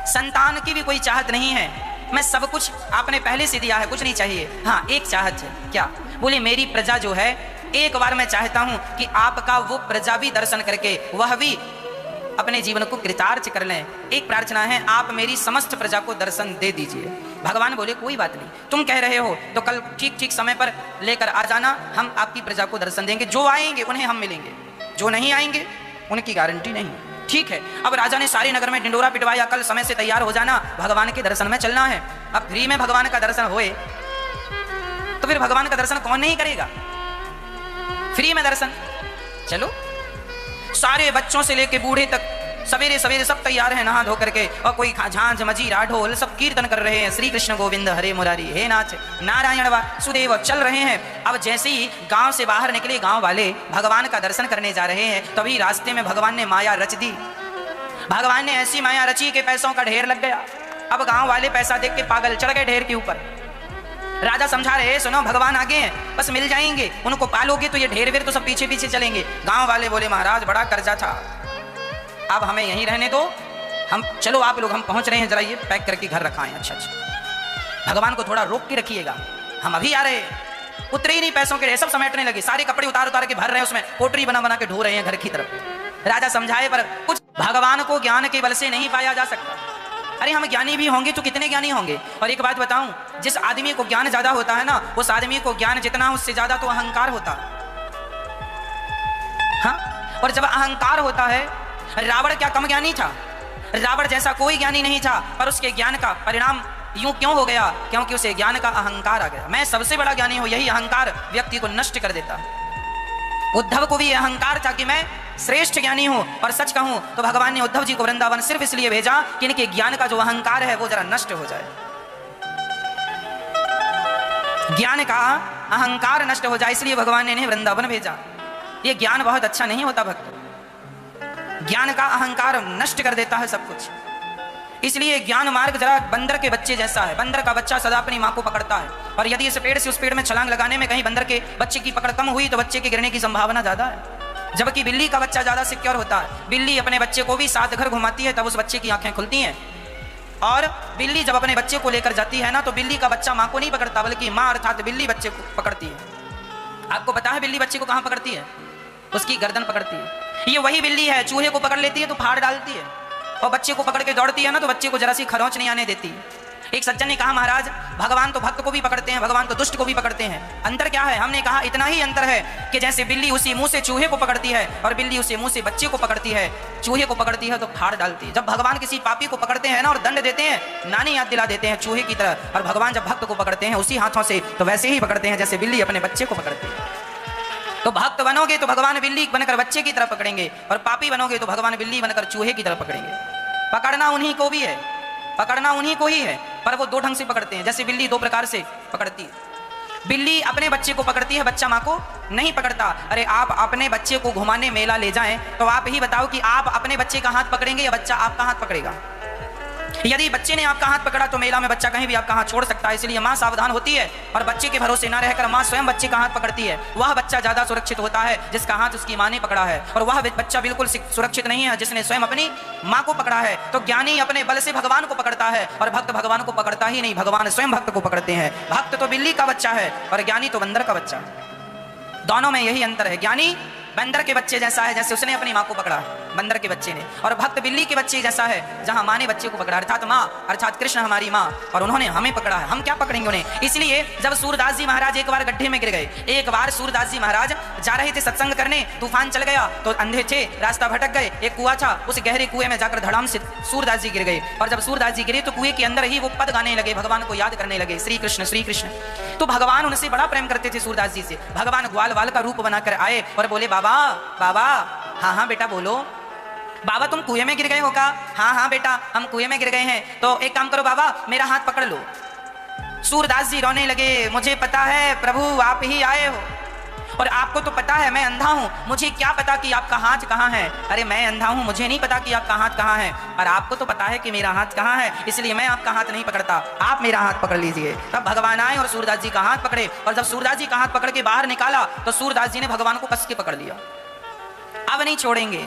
संतान की भी कोई चाहत नहीं है, मैं सब कुछ आपने पहले से दिया है, कुछ नहीं चाहिए। हाँ एक चाहत है। क्या? बोले मेरी प्रजा जो है, एक बार मैं चाहता हूं कि आपका वो प्रजा भी दर्शन करके वह भी अपने जीवन को कृतार्थ कर लें। एक प्रार्थना है, आप मेरी समस्त प्रजा को दर्शन दे दीजिए। भगवान बोले कोई बात नहीं, तुम कह रहे हो तो कल ठीक ठीक समय पर लेकर आ जाना, हम आपकी प्रजा को दर्शन देंगे। जो आएंगे उन्हें हम मिलेंगे, जो नहीं आएंगे उनकी गारंटी नहीं। ठीक है। अब राजा ने सारे नगर में ढिंडोरा पिटवाया, कल समय से तैयार हो जाना, भगवान के दर्शन में चलना है। अब फ्री में भगवान का दर्शन होए तो फिर भगवान का दर्शन कौन नहीं करेगा? फ्री में दर्शन। चलो, सारे बच्चों से लेके बूढ़े तक सवेरे सवेरे सब तैयार हैं नहा धो करके, और कोई झांझ मजीरा ढोल सब कीर्तन कर रहे हैं, श्री कृष्ण गोविंद हरे मुरारी, हे नाथ नारायण वासुदेव चल रहे हैं। अब जैसे ही गांव से बाहर निकले गांव वाले भगवान का दर्शन करने जा रहे हैं, तभी रास्ते में भगवान ने माया रच दी। भगवान ने ऐसी माया रची कि पैसों का ढेर लग गया। अब गांव वाले पैसा देख के पागल, चढ़ गए ढेर के ऊपर। राजा समझा रहे, सुनो भगवान आगे हैं, बस मिल जाएंगे, उनको पालोगे तो ये ढेर वेर तो सब पीछे पीछे चलेंगे। गांव वाले बोले, महाराज बड़ा कर्जा था, अब हमें यहीं रहने दो, हम चलो आप लोग, हम पहुंच रहे हैं, जरा ये पैक करके घर रखाएं। अच्छा अच्छा, भगवान को थोड़ा रोक के रखिएगा, हम अभी आ रहे हैं। उतरे ही नहीं पैसों के, सब समेटने लगे, सारे कपड़े उतार उतार के भर रहे हैं, उसमें पोटरी बना बना के ढो रहे हैं घर की तरफ। राजा समझाए पर कुछ भगवान को ज्ञान के बल से नहीं पाया जा सकता। अरे हम ज्ञानी भी होंगे तो कितने ज्ञानी होंगे? और एक बात बताऊं, जिस आदमी को ज्ञान ज्यादा होता है ना, उस आदमी को ज्ञान जितना उससे ज्यादा तो अहंकार होता है। हाँ, और जब अहंकार होता है, रावण क्या कम ज्ञानी था? रावण जैसा कोई ज्ञानी नहीं था, पर उसके ज्ञान का परिणाम यूं क्यों हो गया? क्योंकि उसे ज्ञान का अहंकार आ गया। मैं सबसे बड़ा ज्ञानी हूं, यही अहंकार व्यक्ति को नष्ट कर देता। उद्धव को भी अहंकार था कि मैं श्रेष्ठ ज्ञानी हूं, और सच कहूं तो भगवान ने उद्धव जी को वृंदावन सिर्फ इसलिए भेजा कि इनके ज्ञान का जो अहंकार है वो जरा नष्ट हो जाए, ज्ञान का अहंकार नष्ट हो जाए, इसलिए भगवान ने इन्हें वृंदावन भेजा। ये ज्ञान बहुत अच्छा नहीं होता भक्त, ज्ञान का अहंकार नष्ट कर देता है सब कुछ। इसलिए ज्ञान मार्ग जरा बंदर के बच्चे जैसा है। बंदर का बच्चा सदा अपनी मां को पकड़ता है, और यदि इस पेड़ से उस पेड़ में छलांग लगाने में कहीं बंदर के बच्चे की पकड़ कम हुई तो बच्चे के गिरने की संभावना ज्यादा है। जबकि बिल्ली का बच्चा ज्यादा सिक्योर होता है। बिल्ली अपने बच्चे को भी 7 घर घुमाती है, तब उस बच्चे की आंखें खुलती हैं। और बिल्ली जब अपने बच्चे को लेकर जाती है ना, तो बिल्ली का बच्चा मां को नहीं पकड़ता, बल्कि मां अर्थात बिल्ली बच्चे को पकड़ती है। आपको पता है बिल्ली बच्चे को कहां पकड़ती है? उसकी गर्दन पकड़ती है। ये वही बिल्ली है, चूहे को पकड़ लेती है तो फाड़ डालती है, और बच्चे को पकड़ के दौड़ती है ना तो बच्चे को जरा सी खरोंच नहीं आने देती। एक सज्जन ने कहा, महाराज भगवान तो भक्त को भी पकड़ते हैं, भगवान तो दुष्ट को भी पकड़ते हैं, अंतर क्या है? हमने कहा इतना ही अंतर है कि जैसे बिल्ली उसी मुंह से चूहे को पकड़ती है और बिल्ली उसी मुंह से बच्चे को पकड़ती है। चूहे को पकड़ती है तो फाड़ डालती है। जब भगवान किसी पापी को पकड़ते हैं ना और दंड देते हैं, नानी याद दिला देते हैं चूहे की तरह, और भगवान जब भक्त को पकड़ते हैं उसी हाथों से तो वैसे ही पकड़ते हैं जैसे बिल्ली अपने बच्चे को पकड़ती है। तो भक्त बनोगे तो भगवान बिल्ली बनकर बच्चे की तरह पकड़ेंगे, और पापी बनोगे तो भगवान बिल्ली बनकर चूहे की तरह पकड़ेंगे। पकड़ना उन्हीं को भी है, पकड़ना उन्हीं को ही है, पर वो दो ढंग से पकड़ते हैं। जैसे बिल्ली दो प्रकार से पकड़ती है। बिल्ली अपने बच्चे को पकड़ती है, बच्चा माँ को नहीं पकड़ता। अरे आप अपने बच्चे को घुमाने मेला ले जाएं तो आप ही बताओ कि आप अपने बच्चे का हाथ पकड़ेंगे या बच्चा आपका हाथ पकड़ेगा? यदि बच्चे ने आपका हाथ पकड़ा तो मेला में बच्चा कहीं भी आपका हाथ छोड़ सकता है, इसलिए माँ सावधान होती है और बच्चे के भरोसे ना रहकर माँ स्वयं बच्चे का हाथ पकड़ती है। वह बच्चा ज्यादा सुरक्षित होता है जिसका हाथ उसकी माँ ने पकड़ा है, और वह बच्चा बिल्कुल सुरक्षित नहीं है जिसने स्वयं अपनी माँ को पकड़ा है। तो ज्ञानी अपने बल से भगवान को पकड़ता है और भक्त भगवान को पकड़ता ही नहीं, भगवान स्वयं भक्त को पकड़ते हैं। भक्त तो बिल्ली का बच्चा है और ज्ञानी तो बंदर का बच्चा है। दोनों में यही अंतर है। ज्ञानी बंदर के बच्चे जैसा है जैसे उसने अपनी माँ को पकड़ा बंदर के बच्चे ने, और भक्त बिल्ली के बच्चे जैसा है जहाँ माँ ने बच्चे को पकड़ा, अर्थात माँ अर्थात कृष्ण हमारी माँ, और उन्होंने हमें पकड़ा है, हम क्या पकड़ेंगे उन्हें? इसलिए जब सूरदास जी महाराज एक बार गड्ढे में गिर गए, एक बार सूरदास जी महाराज जा रहे थे सत्संग करने, तूफान चल गया तो अंधे थे, रास्ता भटक गए, एक कुआं था, उस गहरे कुएं में जाकर धड़ाम से सूरदास जी गिर गए। और जब सूरदास जी गिरे तो कुएं के अंदर ही वो पद गाने लगे, भगवान को याद करने लगे, श्री कृष्ण श्री कृष्ण। तो भगवान उनसे बड़ा प्रेम करते थे सूरदास जी से। भगवान ग्वाल वाल का रूप बनाकर आए और बोले, बाबा बाबा, हाँ हाँ बेटा बोलो। बाबा तुम कुएं में गिर गए हो का? हाँ हाँ बेटा हम कुएं में गिर गए हैं। तो एक काम करो बाबा, मेरा हाथ पकड़ लो। सूरदास जी रोने लगे, मुझे पता है प्रभु आप ही आए हो, और आपको तो पता है मैं अंधा हूँ, मुझे क्या पता कि आपका हाथ कहाँ है? अरे मैं अंधा हूँ, मुझे नहीं पता कि आपका हाथ कहाँ है, और आपको तो पता है कि मेरा हाथ कहाँ है, इसलिए मैं आपका हाथ नहीं पकड़ता, आप मेरा हाथ पकड़ लीजिए। तब भगवान आए और सूरदास जी का हाथ पकड़े, और जब सूरदास जी का हाथ पकड़ के बाहर निकाला तो सूरदास जी ने भगवान को कस के पकड़ लिया। अब नहीं छोड़ेंगे,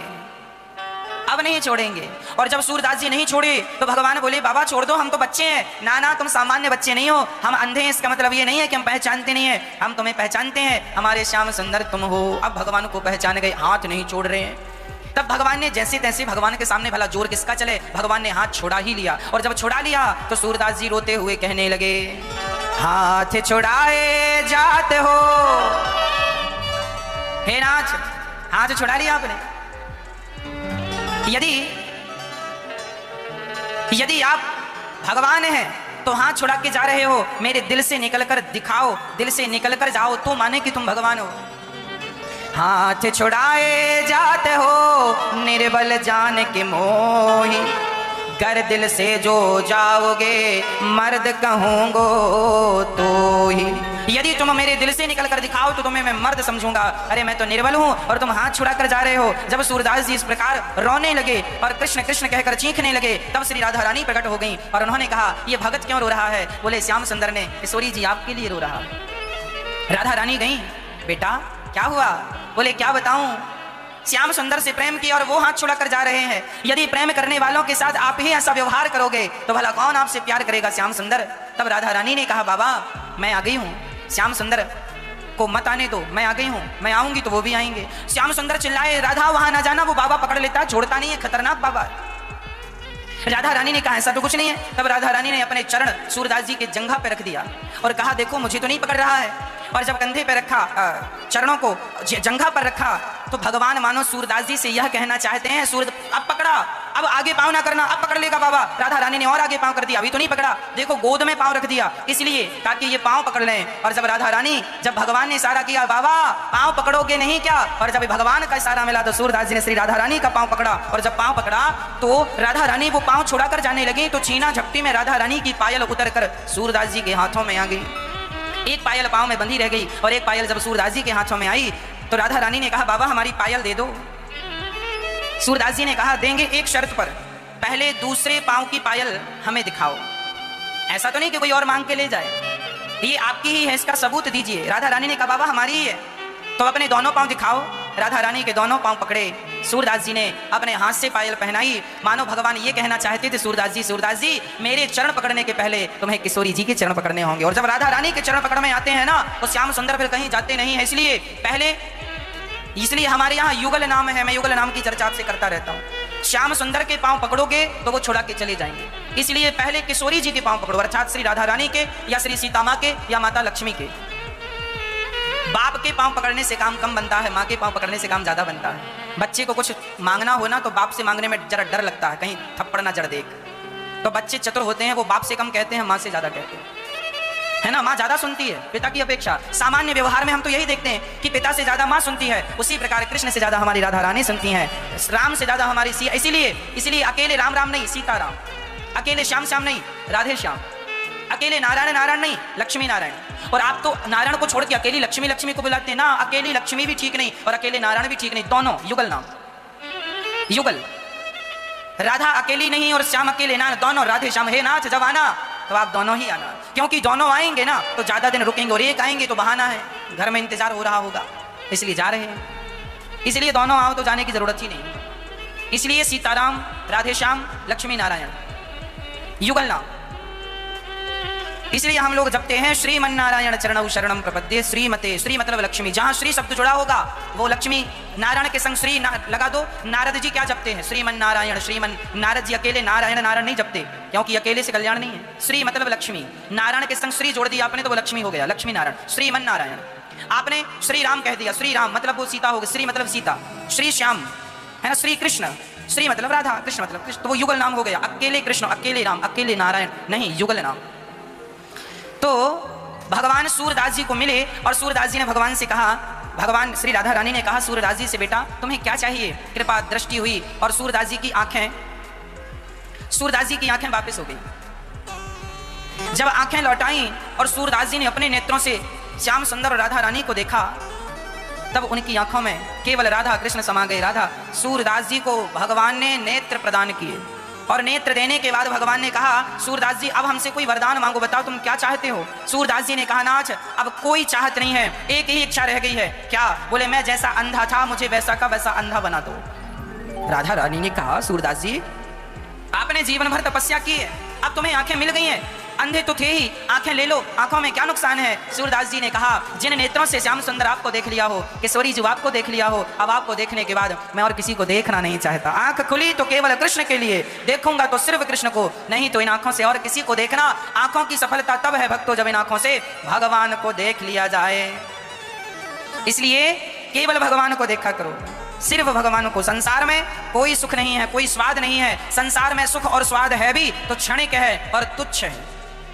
अब नहीं छोड़ेंगे। और जब सूरदास जी नहीं छोड़े तो भगवान बोले, बाबा छोड़ दो, हम तो बच्चे हैं। ना ना तुम सामान्य बच्चे नहीं हो, हम अंधे हैं, इसका मतलब ये नहीं है कि हम पहचानते नहीं है, हम तुम्हें पहचानते हैं, हमारे श्याम सुंदर तुम हो। अब भगवान को पहचान गए, हाथ नहीं छोड़ रहे हैं। तब भगवान ने जैसे तैसे, भगवान के सामने भला जोर किसका चले, भगवान ने हाथ छोड़ा ही लिया। और जब छोड़ा लिया तो सूरदास जी रोते हुए कहने लगे, हाथ छुड़ाए जाते हो हे नाथ, हाथ छुड़ा लिया आपने। यदि आप भगवान हैं तो हाथ छुड़ा के जा रहे हो, मेरे दिल से निकल कर दिखाओ, दिल से निकल कर जाओ तो माने कि तुम भगवान हो। हाथ छुड़ाए जाते हो निर्बल जान के मोही, कर दिल से जो जाओगे मर्द कहूंगो तो ही। यदि तुम मेरे दिल से निकल कर दिखाओ तो तुम्हें मैं मर्द समझूंगा। अरे मैं तो निर्बल हूं और तुम हाथ छुड़ा कर जा रहे हो। जब सूरदास जी इस प्रकार रोने लगे और कृष्ण कृष्ण कहकर चीखने लगे, तब श्री राधा रानी प्रकट हो गई और उन्होंने कहा, ये भगत क्यों रो रहा है? बोले श्याम सुंदर ने, ईश्वरी जी आपके लिए रो रहा। राधा रानी गई, बेटा क्या हुआ? बोले क्या बताऊं, श्याम सुंदर से प्रेम किया और वो हाथ छुड़ा कर जा रहे हैं। यदि प्रेम करने वालों के साथ आप ही ऐसा व्यवहार करोगे तो भला कौन आपसे प्यार करेगा श्याम सुंदर? तब राधा रानी ने कहा, बाबा मैं आ गई हूँ, श्याम सुंदर को मत आने दो, मैं आ गई हूँ, मैं आऊंगी तो वो भी आएंगे। श्याम सुंदर चिल्लाए, राधा वहां ना जाना, वो बाबा पकड़ लेता है, छोड़ता नहीं है, खतरनाक बाबा। राधा रानी ने कहा, ऐसा तो कुछ नहीं है। तब राधा रानी ने अपने चरण सूरदास जी के जंघा पे रख दिया और कहा, देखो मुझे तो नहीं पकड़ रहा है। और जब कंधे पे रखा, चरणों को जंघा पर रखा, तो भगवान मानो सूरदास जी से यह कहना चाहते हैं, सूरज अब पकड़ा, अब आगे पाँव ना करना, अब पकड़ लेगा बाबा। राधा रानी ने और आगे पाँव कर दिया, अभी तो नहीं पकड़ा, देखो गोद में पाँव रख दिया, इसलिए ताकि ये पाँव पकड़ लें। और जब राधा रानी, जब भगवान ने इशारा किया, बाबा पाँव पकड़ोगे नहीं क्या? और जब भगवान का इशारा मिला तो सूरदास जी ने श्री राधा रानी का पाँव पकड़ा। और जब पाँव पकड़ा तो राधा रानी वो पाँव छुड़ा कर जाने लगी, तो छीना झपटी में राधा रानी की पायल उतर कर सूरदास जी के हाथों में आ गई। एक पायल पाँव में बंधी रह गई और एक पायल जब सूरदास जी के हाथों में आई तो राधा रानी ने कहा, बाबा हमारी पायल दे दो। सूरदास जी ने कहा, देंगे एक शर्त पर, पहले दूसरे पाँव की पायल हमें दिखाओ। ऐसा तो नहीं कि कोई और मांग के ले जाए, ये आपकी ही है, इसका सबूत दीजिए। राधा रानी ने कहा, बाबा हमारी ही है, तो अपने दोनों पाँव दिखाओ। राधा रानी के दोनों पाँव पकड़े, सूरदास जी ने अपने हाथ से पायल पहनाई, मानो भगवान ये कहना चाहते थे, सूरदास जी मेरे चरण पकड़ने के पहले तुम्हें किशोरी जी के चरण पकड़ने होंगे। और जब राधा रानी के चरण पकड़ में आते हैं ना, तो श्याम सुंदर फिर कहीं जाते नहीं है, इसलिए पहले इसलिए हमारे यहाँ युगल नाम है, मैं युगल नाम की चर्चा आपसे करता रहता हूँ। श्याम सुंदर के पांव पकड़ोगे तो वो छुड़ा के चले जाएंगे, इसलिए पहले किशोरी जी के पांव पकड़ो, अर्थात श्री राधा रानी के या श्री सीता माँ के या माता लक्ष्मी के। बाप के पांव पकड़ने से काम कम बनता है, माँ के पांव पकड़ने से काम ज्यादा बनता है। बच्चे को कुछ मांगना हो ना तो बाप से मांगने में जरा डर लगता है, कहीं थप्पड़ ना जड़ देख। तो बच्चे चतुर होते हैं, वो बाप से कम कहते हैं, माँ से ज्यादा कहते हैं, है ना। माँ ज्यादा सुनती है पिता की अपेक्षा। सामान्य व्यवहार में हम तो यही देखते हैं कि पिता से ज्यादा माँ सुनती है, उसी प्रकार कृष्ण से ज्यादा हमारी राधा रानी सुनती हैं, राम से ज्यादा हमारी सीता। इसीलिए अकेले राम राम नहीं, सीता राम, अकेले श्याम श्याम नहीं, राधे श्याम, अकेले नारायण नारायण नहीं, लक्ष्मी नारायण। और आप तो नारायण को छोड़ के अकेली लक्ष्मी लक्ष्मी को बुलाते हैं ना। अकेली लक्ष्मी भी ठीक नहीं और अकेले नारायण भी ठीक नहीं, दोनों युगल नाम, युगल। राधा अकेली नहीं और श्याम अकेले ना, दोनों राधे श्याम। हे नाथ जब आना तो आप दोनों ही आना, क्योंकि दोनों आएंगे ना तो ज्यादा दिन रुकेंगे, और एक आएंगे तो बहाना है, घर में इंतजार हो रहा होगा, इसलिए जा रहे हैं। इसलिए दोनों आओ तो जाने की जरूरत ही नहीं। इसलिए सीताराम, राधे श्याम, लक्ष्मी नारायण, युगल नाम। इसलिए हम लोग जपते हैं श्रीमन्नारायण चरणौ शरणम प्रपद्ये श्रीमते। श्री मतलब लक्ष्मी, जहां श्री शब्द जुड़ा होगा वो लक्ष्मी, नारायण के संग श्री लगा दो। नारद जी क्या जपते हैं? श्रीमन्नारायण। श्रीमन नारद जी अकेले नारायण नारायण नहीं जपते, क्योंकि अकेले से कल्याण नहीं है। श्री मतलब लक्ष्मी, नारायण के संग श्री जोड़ दिया आपने तो वो लक्ष्मी हो गया, लक्ष्मी नारायण। श्रीमन्नारायण आपने श्री राम कह दिया, श्री राम मतलब वो सीता हो गई, श्री मतलब सीता। श्री श्याम है ना, श्री कृष्ण, श्री मतलब राधा, कृष्ण मतलब कृष्ण, तो वो युगल नाम हो गया। अकेले कृष्ण, अकेले राम, अकेले नारायण नहीं, युगल नाम। तो भगवान सूरदास जी को मिले और सूरदास जी ने भगवान से कहा, भगवान श्री राधा रानी ने कहा सूरदास जी से, बेटा तुम्हें क्या चाहिए? कृपा दृष्टि हुई और सूरदास जी की आंखें वापस हो गई। जब आंखें लौटाई और सूरदास जी ने अपने नेत्रों से श्याम सुंदर और राधा रानी को देखा, तब उनकी आंखों में केवल राधा कृष्ण समा गए। राधा सूरदास जी को भगवान ने नेत्र प्रदान किए और नेत्र देने के बाद भगवान ने कहा, सूरदास जी अब हमसे कोई वरदान मांगो, बताओ तुम क्या चाहते हो? सूरदास जी ने कहा, नाथ अब कोई चाहत नहीं है, एक ही इच्छा रह गई है। क्या? बोले मैं जैसा अंधा था मुझे वैसा का वैसा अंधा बना दो। राधा रानी ने कहा, सूरदास जी आपने जीवन भर तपस्या की है, अब तुम्हें आंखें मिल गई हैं, अंधे तो थे ही, आंखें ले लो, आंखों में क्या नुकसान है? सूरदास जी ने कहा, जिन नेत्रों से श्याम सुंदर आपको देख लिया हो, किशोरी जी आपको देख लिया हो, अब आपको देखने के बाद मैं और किसी को देखना नहीं चाहता। आंख खुली तो केवल कृष्ण के लिए, देखूंगा तो सिर्फ कृष्ण को, नहीं तो इन आंखों से और किसी को देखना। आंखों की सफलता तब है भक्तों जब इन आंखों से भगवान को देख लिया जाए। इसलिए केवल भगवान को देखा करो, सिर्फ भगवान को। संसार में कोई सुख नहीं है, कोई स्वाद नहीं है। संसार में सुख और स्वाद है भी तो क्षणिक है और तुच्छ है,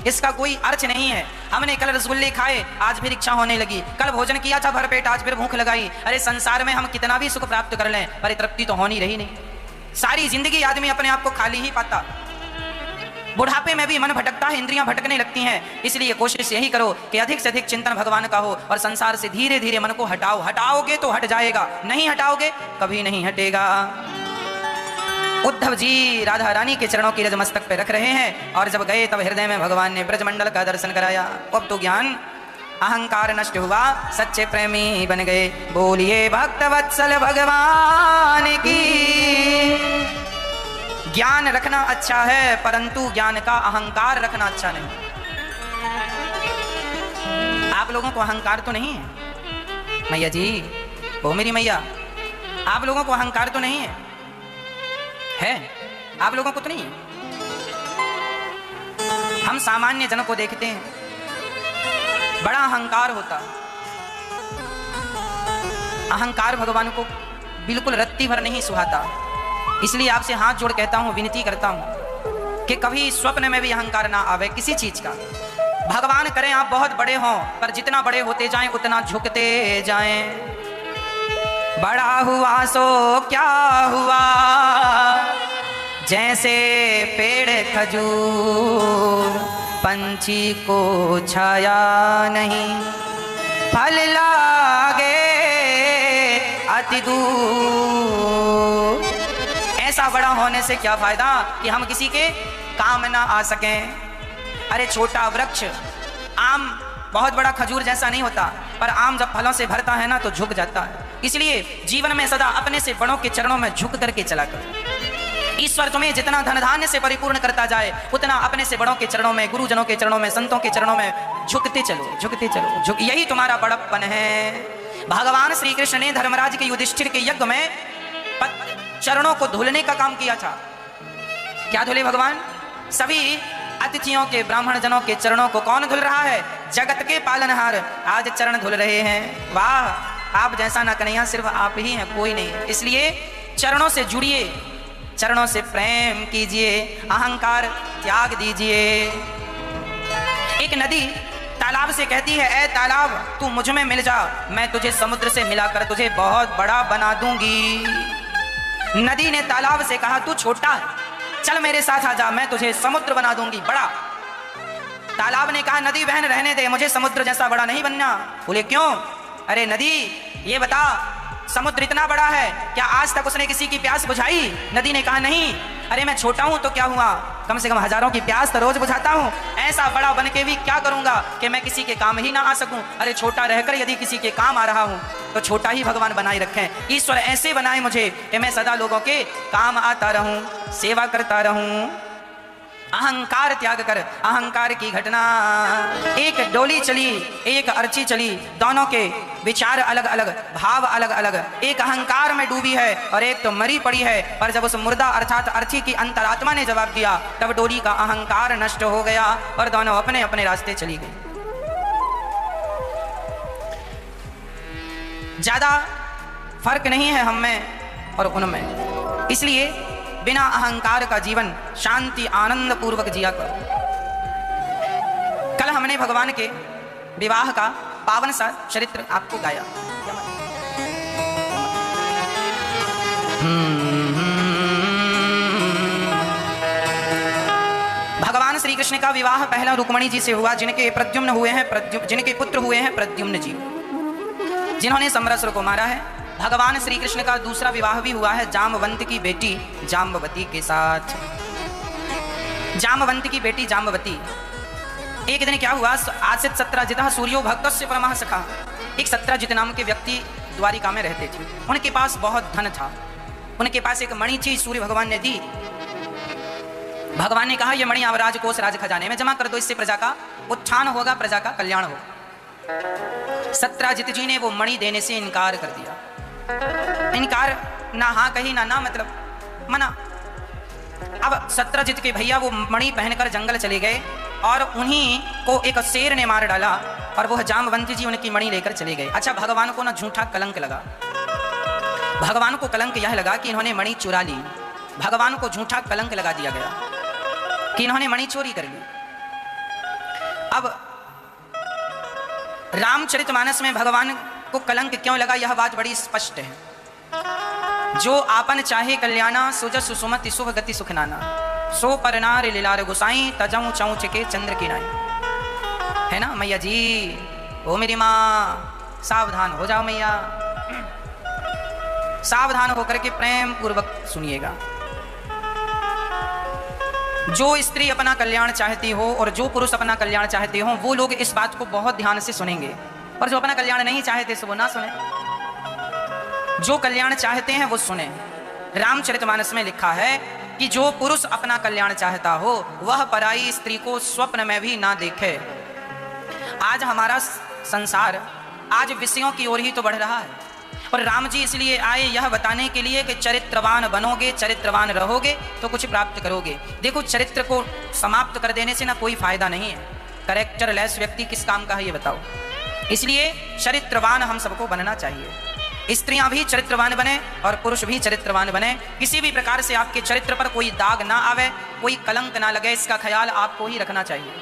इसका कोई अर्थ नहीं है। हमने कल रसगुल्ले खाए, आज फिर इच्छा होने लगी, कल भोजन किया था भरपेट, आज फिर भूख लगाई। अरे संसार में हम कितना भी सुख प्राप्त कर लें पर तृप्ति तो होनी रही नहीं। सारी जिंदगी आदमी अपने आप को खाली ही पाता। बुढ़ापे में भी मन भटकता है, इंद्रियां भटकने लगती हैं। इसलिए कोशिश यही करो कि अधिक से अधिक चिंतन भगवान का हो और संसार से धीरे धीरे मन को हटाओ। हटाओगे तो हट जाएगा, नहीं हटाओगे कभी नहीं हटेगा। उद्धव जी राधा रानी के चरणों की रज मस्तक पे रख रहे हैं और जब गए तब हृदय में भगवान ने ब्रजमंडल का दर्शन कराया। अब तो ज्ञान अहंकार नष्ट हुआ, सच्चे प्रेमी बन गए। बोलिए भक्त वत्सल भगवान की। ज्ञान रखना अच्छा है परंतु ज्ञान का अहंकार रखना अच्छा नहीं। आप लोगों को अहंकार तो नहीं है मैया जी, ओ मेरी मैया, आप लोगों को अहंकार तो नहीं है आप लोगों को तो नहीं है। हम सामान्य जनों को देखते हैं, बड़ा अहंकार होता। अहंकार भगवान को बिल्कुल रत्ती भर नहीं सुहाता। इसलिए आपसे हाथ जोड़ कहता हूं, विनती करता हूं कि कभी स्वप्न में भी अहंकार ना आवे किसी चीज का। भगवान करें आप बहुत बड़े हों, पर जितना बड़े होते जाएं उतना झुकते जाएं। बड़ा हुआ सो क्या हुआ, जैसे पेड़ खजूर, पंछी को छाया नहीं, फल लागे अति दूर। ऐसा बड़ा होने से क्या फायदा कि हम किसी के काम ना आ सकें। अरे छोटा वृक्ष आम बहुत बड़ा खजूर जैसा नहीं होता, पर आम जब फलों से भरता है ना तो झुक जाता है। इसलिए जीवन में सदा अपने से बड़ों के चरणों में झुक करके चला कर। ईश्वर तुम्हें जितना धन धान्य से परिपूर्ण करता जाए, उतना अपने से बड़ों के चरणों में, गुरुजनों के चरणों में, संतों के चरणों में झुकते चलो, झुकते चलो, यही तुम्हारा बड़प्पन है। भगवान श्री कृष्ण ने धर्मराज के युधिष्ठिर के यज्ञ में चरणों को धुलने का काम किया था। क्या धुले भगवान? सभी अतिथियों के, ब्राह्मण जनों के चरणों को कौन धुल रहा है? जगत के पालनहार आज चरण धुल रहे हैं। वाह, आप जैसा ना कन्हैया सिर्फ आप ही हैं, कोई नहीं। इसलिए चरणों से जुड़िए, चरणों से प्रेम कीजिए, अहंकार त्याग दीजिए। एक नदी तालाब से कहती है, ऐ तालाब तू मुझ में मिल जा, मैं तुझे समुद्र से मिलाकर तुझे बहुत बड़ा बना दूंगी। नदी ने तालाब से कहा, तू छोटा है, चल मेरे साथ आ जा, मैं तुझे समुद्र बना दूंगी बड़ा। तालाब ने कहा, नदी बहन रहने दे, मुझे समुद्र जैसा बड़ा नहीं बनना। बोले क्यों? अरे नदी ये बता, समुद्र इतना बड़ा है, क्या आज तक उसने किसी की प्यास बुझाई? नदी ने कहा नहीं। अरे मैं छोटा हूं तो क्या हुआ, कम से कम हजारों की प्यास तो रोज बुझाता हूं। ऐसा बड़ा बन के भी क्या करूंगा कि मैं किसी के काम ही ना आ सकूं? अरे छोटा रहकर यदि किसी के काम आ रहा हूं तो छोटा ही भगवान बनाए रखें। ईश्वर ऐसे बनाए मुझे कि मैं सदा लोगों के काम आता रहूं, सेवा करता रहूं। अहंकार त्याग कर, अहंकार की घटना। एक डोली चली, एक अर्ची चली, दोनों के विचार अलग अलग, भाव अलग अलग। एक अहंकार में डूबी है और एक तो मरी पड़ी है। पर जब उस मुर्दा अर्थात अर्थी की अंतरात्मा ने जवाब दिया, तब डोली का अहंकार नष्ट हो गया और दोनों अपने अपने रास्ते चली गई। ज्यादा फर्क नहीं है हम में और उनमें। इसलिए बिना अहंकार का जीवन शांति आनंद पूर्वक जिया करो। कल हमने भगवान के विवाह का पावन सा चरित्र आपको गाया। भगवान श्री कृष्ण का विवाह पहला रुक्मणी जी से हुआ, जिनके प्रद्युम्न हुए हैं, जिनके पुत्र हुए हैं प्रद्युम्न जी, जिन्होंने समरसुर को मारा है। भगवान श्री कृष्ण का दूसरा विवाह भी हुआ है जाम्बवंत की बेटी जाम्बवती के साथ। जाम्बवंत की बेटी जाम्बवती, एक दिन क्या हुआ, आसित सत्राजितः सूर्यो भक्तस्य परमः सखा। एक सत्राजित नाम के व्यक्ति द्वारिका में रहते थे। उनके पास बहुत धन था। उनके पास एक मणि थी, सूर्य भगवान ने दी। भगवान ने कहा, यह मणि अब राजकोष राज खजाने में जमा कर दो, इससे प्रजा का उत्थान होगा, प्रजा का कल्याण होगा। सत्राजित जी ने वो मणि देने से इनकार कर दिया। इनकार, ना हाँ कही ना मतलब मना। अब सत्राजित के भैया वो मणि पहनकर जंगल चले गए और उन्हीं को एक शेर ने मार डाला और वह जाम्बवंती जी उनकी मणि लेकर चले गए। अच्छा, भगवान को ना झूठा कलंक लगा। भगवान को कलंक यह लगा कि इन्होंने मणि चुरा ली। भगवान को झूठा कलंक लगा दिया गया कि इन्होंने मणि चोरी कर ली। अब रामचरितमानस में भगवान को कलंक क्यों लगा, यह बात बड़ी स्पष्ट है। जो आपन चाहे कल्याणा, सुजस सुमति शुभ गति सुख नाना, सो पर नार लीलार गुसाई, तजऊ चौच के चंद्र की नाई। है ना मैया जी? ओ मेरी माँ, सावधान हो जाओ मैया, सावधान होकर के प्रेम पूर्वक सुनिएगा। जो स्त्री अपना कल्याण चाहती हो और जो पुरुष अपना कल्याण चाहते हो, वो लोग इस बात को बहुत ध्यान से सुनेंगे। और जो अपना कल्याण नहीं चाहते वो ना सुने। जो कल्याण चाहते हैं वो सुने। रामचरितमानस में लिखा है कि जो पुरुष अपना कल्याण चाहता हो वह पराई स्त्री को स्वप्न में भी ना देखे। आज हमारा संसार आज विषयों की ओर ही तो बढ़ रहा है। और राम जी इसलिए आए यह बताने के लिए कि चरित्रवान बनोगे, चरित्रवान रहोगे तो कुछ प्राप्त करोगे। देखो, चरित्र को समाप्त कर देने से ना कोई फायदा नहीं है। कैरेक्टरलेस व्यक्ति किस काम का है ये बताओ। इसलिए चरित्रवान हम सबको बनना चाहिए। स्त्रियां भी चरित्रवान बने और पुरुष भी चरित्रवान बने। किसी भी प्रकार से आपके चरित्र पर कोई दाग ना आवे, कोई कलंक ना लगे, इसका ख्याल आपको ही रखना चाहिए,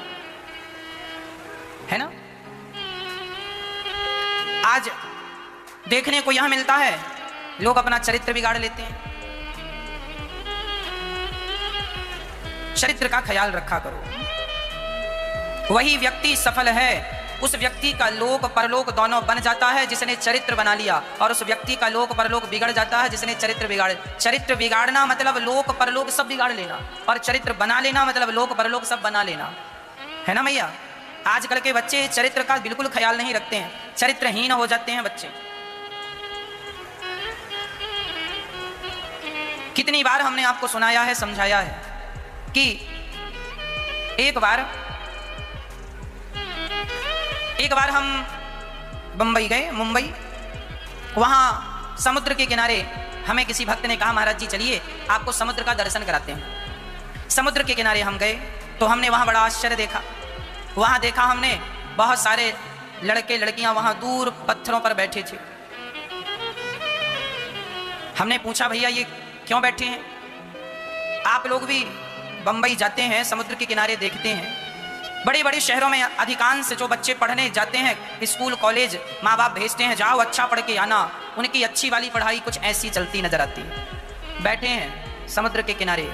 है ना। आज देखने को यह मिलता है, लोग अपना चरित्र बिगाड़ लेते हैं। चरित्र का ख्याल रखा करो। वही व्यक्ति सफल है, उस व्यक्ति का लोक परलोक दोनों बन जाता है जिसने चरित्र बना लिया, और उस व्यक्ति का लोक परलोक बिगड़ जाता है जिसने चरित्र बिगाड़। चरित्र बिगाड़ना मतलब लोक परलोक सब बिगाड़ लेना, और चरित्र बना लेना मतलब लोक परलोक सब बना लेना, है ना भैया। आजकल के बच्चे चरित्र का बिल्कुल ख्याल नहीं रखते हैं, चरित्रहीन हो जाते हैं बच्चे। कितनी बार हमने आपको सुनाया है, समझाया है कि एक बार हम बंबई गए, मुंबई, वहाँ समुद्र के किनारे हमें किसी भक्त ने कहा महाराज जी चलिए आपको समुद्र का दर्शन कराते हैं। समुद्र के किनारे हम गए तो हमने वहाँ बड़ा आश्चर्य देखा। वहाँ देखा हमने बहुत सारे लड़के लड़कियाँ वहाँ दूर पत्थरों पर बैठे थे। हमने पूछा भैया ये क्यों बैठे हैं? आप लोग भी बंबई जाते हैं, समुद्र के किनारे देखते हैं, बड़े बड़े शहरों में अधिकांश जो बच्चे पढ़ने जाते हैं, स्कूल कॉलेज माँ बाप भेजते हैं जाओ अच्छा पढ़ के आना, उनकी अच्छी वाली पढ़ाई कुछ ऐसी चलती नजर आती है। बैठे हैं समुद्र के किनारे,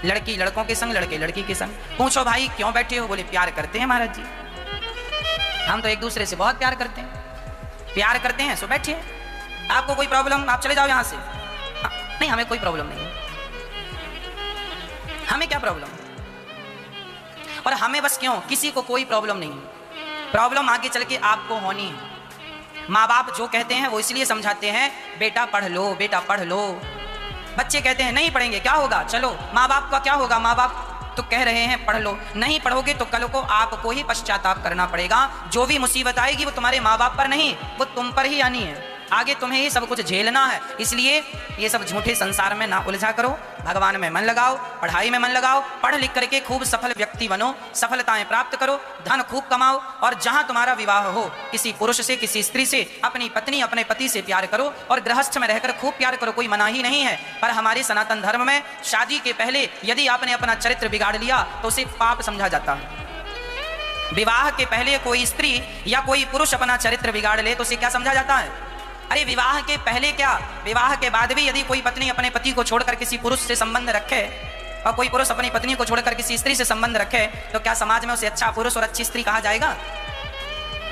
लड़की लड़कों के संग, लड़के लड़की के संग। पूछो भाई क्यों बैठे हो? बोले प्यार करते हैं महाराज जी, हम तो एक दूसरे से बहुत प्यार करते हैं। प्यार करते हैं सो बैठिए, आपको कोई प्रॉब्लम? आप चले जाओ यहाँ से। नहीं हमें कोई प्रॉब्लम नहीं, हमें क्या प्रॉब्लम? और हमें बस क्यों, किसी को कोई प्रॉब्लम नहीं। प्रॉब्लम आगे चल के आपको होनी है। माँ बाप जो कहते हैं वो इसलिए समझाते हैं बेटा पढ़ लो, बेटा पढ़ लो। बच्चे कहते हैं नहीं पढ़ेंगे क्या होगा, चलो माँ बाप का क्या होगा, माँ बाप तो कह रहे हैं पढ़ लो, नहीं पढ़ोगे तो कल को आपको ही पश्चाताप करना पड़ेगा। जो भी मुसीबत आएगी वो तुम्हारे माँ बाप पर नहीं, वो तुम पर ही आनी है, आगे तुम्हें ही सब कुछ झेलना है। इसलिए ये सब झूठे संसार में ना उलझा करो, भगवान में मन लगाओ, पढ़ाई में मन लगाओ, पढ़ लिख करके खूब सफल व्यक्ति बनो, सफलताएं प्राप्त करो, धन खूब कमाओ, और जहां तुम्हारा विवाह हो किसी पुरुष से, किसी स्त्री से, अपनी पत्नी अपने पति से प्यार करो, और गृहस्थ में रहकर खूब प्यार करो, कोई मना ही नहीं है। पर हमारे सनातन धर्म में शादी के पहले यदि आपने अपना चरित्र बिगाड़ लिया तो उसे पाप समझा जाता है। विवाह के पहले कोई स्त्री या कोई पुरुष अपना चरित्र बिगाड़ ले तो उसे क्या समझा जाता है? अरे विवाह के पहले क्या, विवाह के बाद भी यदि कोई पत्नी अपने पति को छोड़कर किसी पुरुष से संबंध रखे और कोई पुरुष अपनी पत्नी को छोड़कर किसी स्त्री से संबंध रखे तो क्या समाज में उसे अच्छा पुरुष और अच्छी स्त्री कहा जाएगा?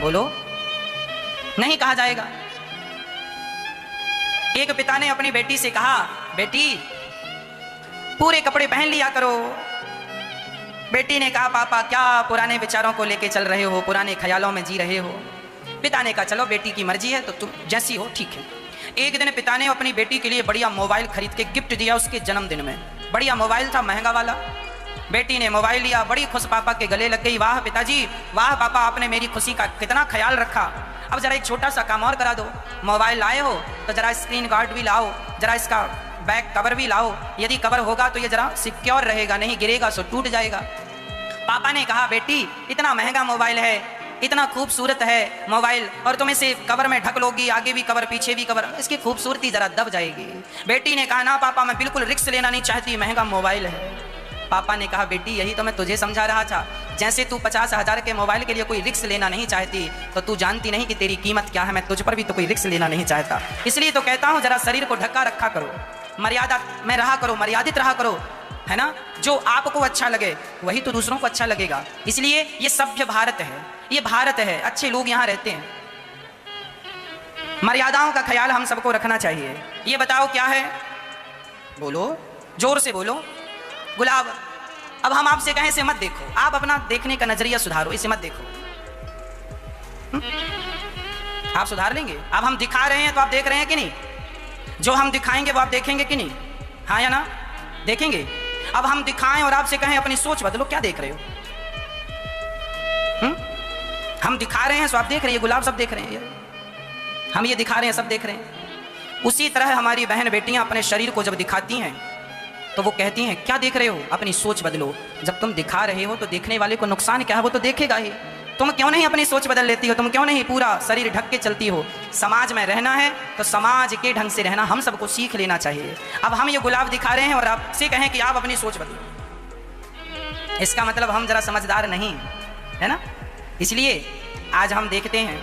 बोलो, नहीं कहा जाएगा। एक पिता ने अपनी बेटी से कहा बेटी पूरे कपड़े पहन लिया करो। बेटी ने कहा पापा क्या पुराने विचारों को लेके चल रहे हो, पुराने ख्यालों में जी रहे हो। पिता ने कहा चलो बेटी की मर्जी है तो तुम जैसी हो ठीक है। एक दिन पिता ने अपनी बेटी के लिए बढ़िया मोबाइल खरीद के गिफ्ट दिया उसके जन्मदिन में। बढ़िया मोबाइल था, महंगा वाला। बेटी ने मोबाइल लिया, बड़ी खुश पापा के गले लग गई। वाह पिताजी, वाह पापा, आपने मेरी खुशी का कितना ख्याल रखा। अब जरा एक छोटा सा काम और करा दो, मोबाइल लाए हो तो जरा स्क्रीन गार्ड भी लाओ, जरा इसका बैक कवर भी लाओ, यदि कवर होगा तो ये जरा सिक्योर रहेगा, नहीं गिरेगा सो टूट जाएगा। पापा ने कहा बेटी इतना महंगा मोबाइल है, इतना खूबसूरत है मोबाइल, और तुम इसे कवर में ढक लोगी, आगे भी कवर पीछे भी कवर, इसकी खूबसूरती जरा दब जाएगी। बेटी ने कहा ना पापा मैं बिल्कुल रिस्क लेना नहीं चाहती, महंगा मोबाइल है। पापा ने कहा बेटी यही तो मैं तुझे समझा रहा था, जैसे तू 50,000 के मोबाइल के लिए कोई रिस्क लेना नहीं चाहती तो तू जानती नहीं कि तेरी कीमत क्या है। मैं तुझ पर भी तो कोई रिस्क लेना नहीं चाहता, इसलिए तो कहता हूँ जरा शरीर को ढका रखा करो, मर्यादा में रहा करो, मर्यादित रहा करो, है ना। जो आपको अच्छा लगे वही तो दूसरों को अच्छा लगेगा। इसलिए ये सभ्य भारत है, ये भारत है, अच्छे लोग यहाँ रहते हैं। मर्यादाओं का ख्याल हम सबको रखना चाहिए। ये बताओ क्या है? बोलो, जोर से बोलो। गुलाब, अब हम आपसे कहें इसे मत देखो, आप अपना देखने का नजरिया सुधारो, इसे मत देखो। आप सुधार लेंगे। अब हम दिखा रहे हैं तो आप देख रहे हैं कि नहीं? जो हम दिखाएंगे वो आप देखेंगे कि नहीं? हाँ या ना? देखेंगे। अब हम दिखाएं और आपसे कहें अपनी सोच बदलो, क्या देख रहे हो? हम दिखा रहे हैं सो आप देख रहे हैं, गुलाब सब देख रहे हैं, हम ये दिखा रहे हैं सब देख रहे हैं। उसी तरह हमारी बहन बेटियां अपने शरीर को जब दिखाती हैं तो वो कहती हैं क्या देख रहे हो, अपनी सोच बदलो। जब तुम दिखा रहे हो तो देखने वाले को नुकसान क्या है वो तो देखेगा ही। तुम क्यों नहीं अपनी सोच बदल लेती हो? तुम क्यों नहीं पूरा शरीर ढक के चलती हो? समाज में रहना है तो समाज के ढंग से रहना हम सबको सीख लेना चाहिए। अब हम ये गुलाब दिखा रहे हैं और आपसे कहें कि आप अपनी सोच बदलो, इसका मतलब हम जरा समझदार नहीं है ना। इसलिए आज हम देखते हैं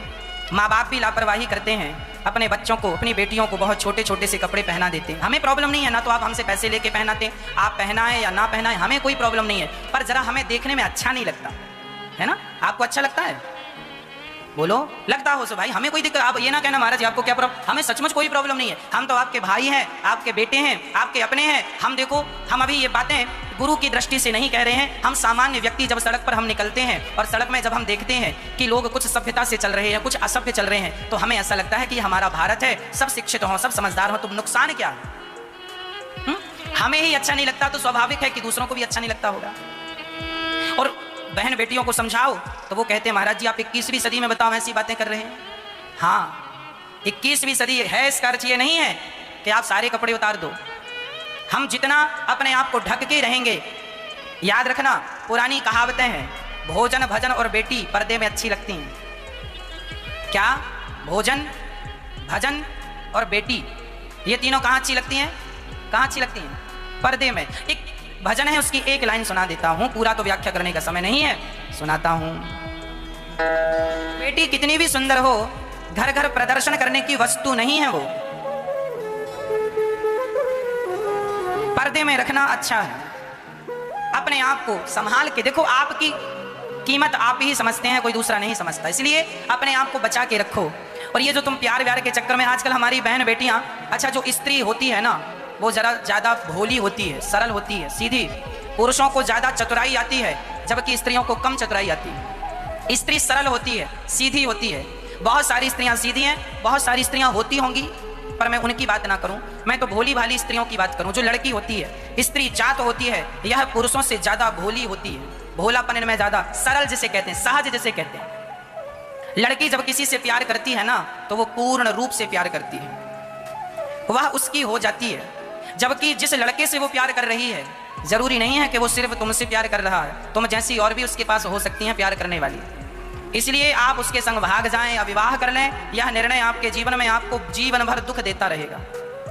माँ बाप भी लापरवाही करते हैं, अपने बच्चों को, अपनी बेटियों को बहुत छोटे छोटे से कपड़े पहना देते हैं। हमें प्रॉब्लम नहीं है ना, तो आप हमसे पैसे लेके पहनाते हैं, आप पहनाएं या ना पहनाएं हमें कोई प्रॉब्लम नहीं है, पर जरा हमें देखने में अच्छा नहीं लगता है ना। आपको अच्छा लगता है? बोलो, लगता हो सो भाई, हमें कोई दिक्कत, आप ये ना कहना महाराज जी आपको क्या प्रॉब्लम, हमें सचमुच कोई प्रॉब्लम नहीं है। हम तो आपके भाई हैं, आपके बेटे हैं, आपके अपने हैं। हम देखो, हम अभी ये बातें गुरु की दृष्टि से नहीं कह रहे हैं, हम सामान्य व्यक्ति जब सड़क पर हम निकलते हैं और सड़क में जब हम देखते हैं कि लोग कुछ सभ्यता से चल रहे हैं, कुछ असभ्य चल रहे हैं, तो हमें ऐसा लगता है कि हमारा भारत है, सब शिक्षित हों, सब समझदार हों, तो नुकसान क्या है? हमें ही अच्छा नहीं लगता तो स्वाभाविक है कि दूसरों को भी अच्छा नहीं लगता होगा। और बहन बेटियों को समझाओ तो वो कहते हैं महाराज जी आप 21वीं सदी में बताओ ऐसी बातें कर रहे हैं। हाँ 21वीं सदी है, इसका अर्थ ये नहीं है कि आप सारे कपड़े उतार दो। हम जितना अपने आप को ढक के रहेंगे, याद रखना पुरानी कहावतें हैं, भोजन भजन और बेटी पर्दे में अच्छी लगती हैं। क्या? भोजन भजन और बेटी, ये तीनों कहाँ अच्छी लगती हैं? कहाँ अच्छी लगती हैं? पर्दे में। एक भजन है, उसकी एक लाइन सुना देता हूं, पूरा तो व्याख्या करने का समय नहीं है, सुनाता हूं। बेटी कितनी भी सुंदर हो, घर घर प्रदर्शन करने की वस्तु नहीं है वो, पर्दे में रखना अच्छा है। अपने आप को संभाल के देखो, आपकी कीमत आप ही समझते हैं, कोई दूसरा नहीं समझता, इसलिए अपने आप को बचा के रखो। और ये जो तुम प्यार व्यार के चक्कर में आजकल हमारी बहन बेटियां, अच्छा जो स्त्री होती है ना वो जरा ज़्यादा भोली होती है, सरल होती है, सीधी। पुरुषों को ज़्यादा चतुराई आती है जबकि स्त्रियों को कम चतुराई आती है। स्त्री सरल होती है, सीधी होती है। बहुत सारी स्त्रियां सीधी हैं, बहुत सारी स्त्रियां होती होंगी, पर मैं उनकी बात ना करूं, मैं तो भोली भाली स्त्रियों की बात करूं। जो लड़की होती है, स्त्री जात होती है, यह पुरुषों से ज़्यादा भोली होती है, भोलापन में ज़्यादा, सरल जिसे कहते हैं, सहज जिसे कहते हैं। लड़की जब किसी से प्यार करती है ना तो वो पूर्ण रूप से प्यार करती है, वह उसकी हो जाती है। जबकि जिस लड़के से वो प्यार कर रही है, जरूरी नहीं है कि वो सिर्फ तुमसे प्यार कर रहा है, तुम जैसी और भी उसके पास हो सकती हैं प्यार करने वाली। इसलिए आप उसके संग भाग जाएं या विवाह कर लें, यह निर्णय आपके जीवन में आपको जीवन भर दुख देता रहेगा।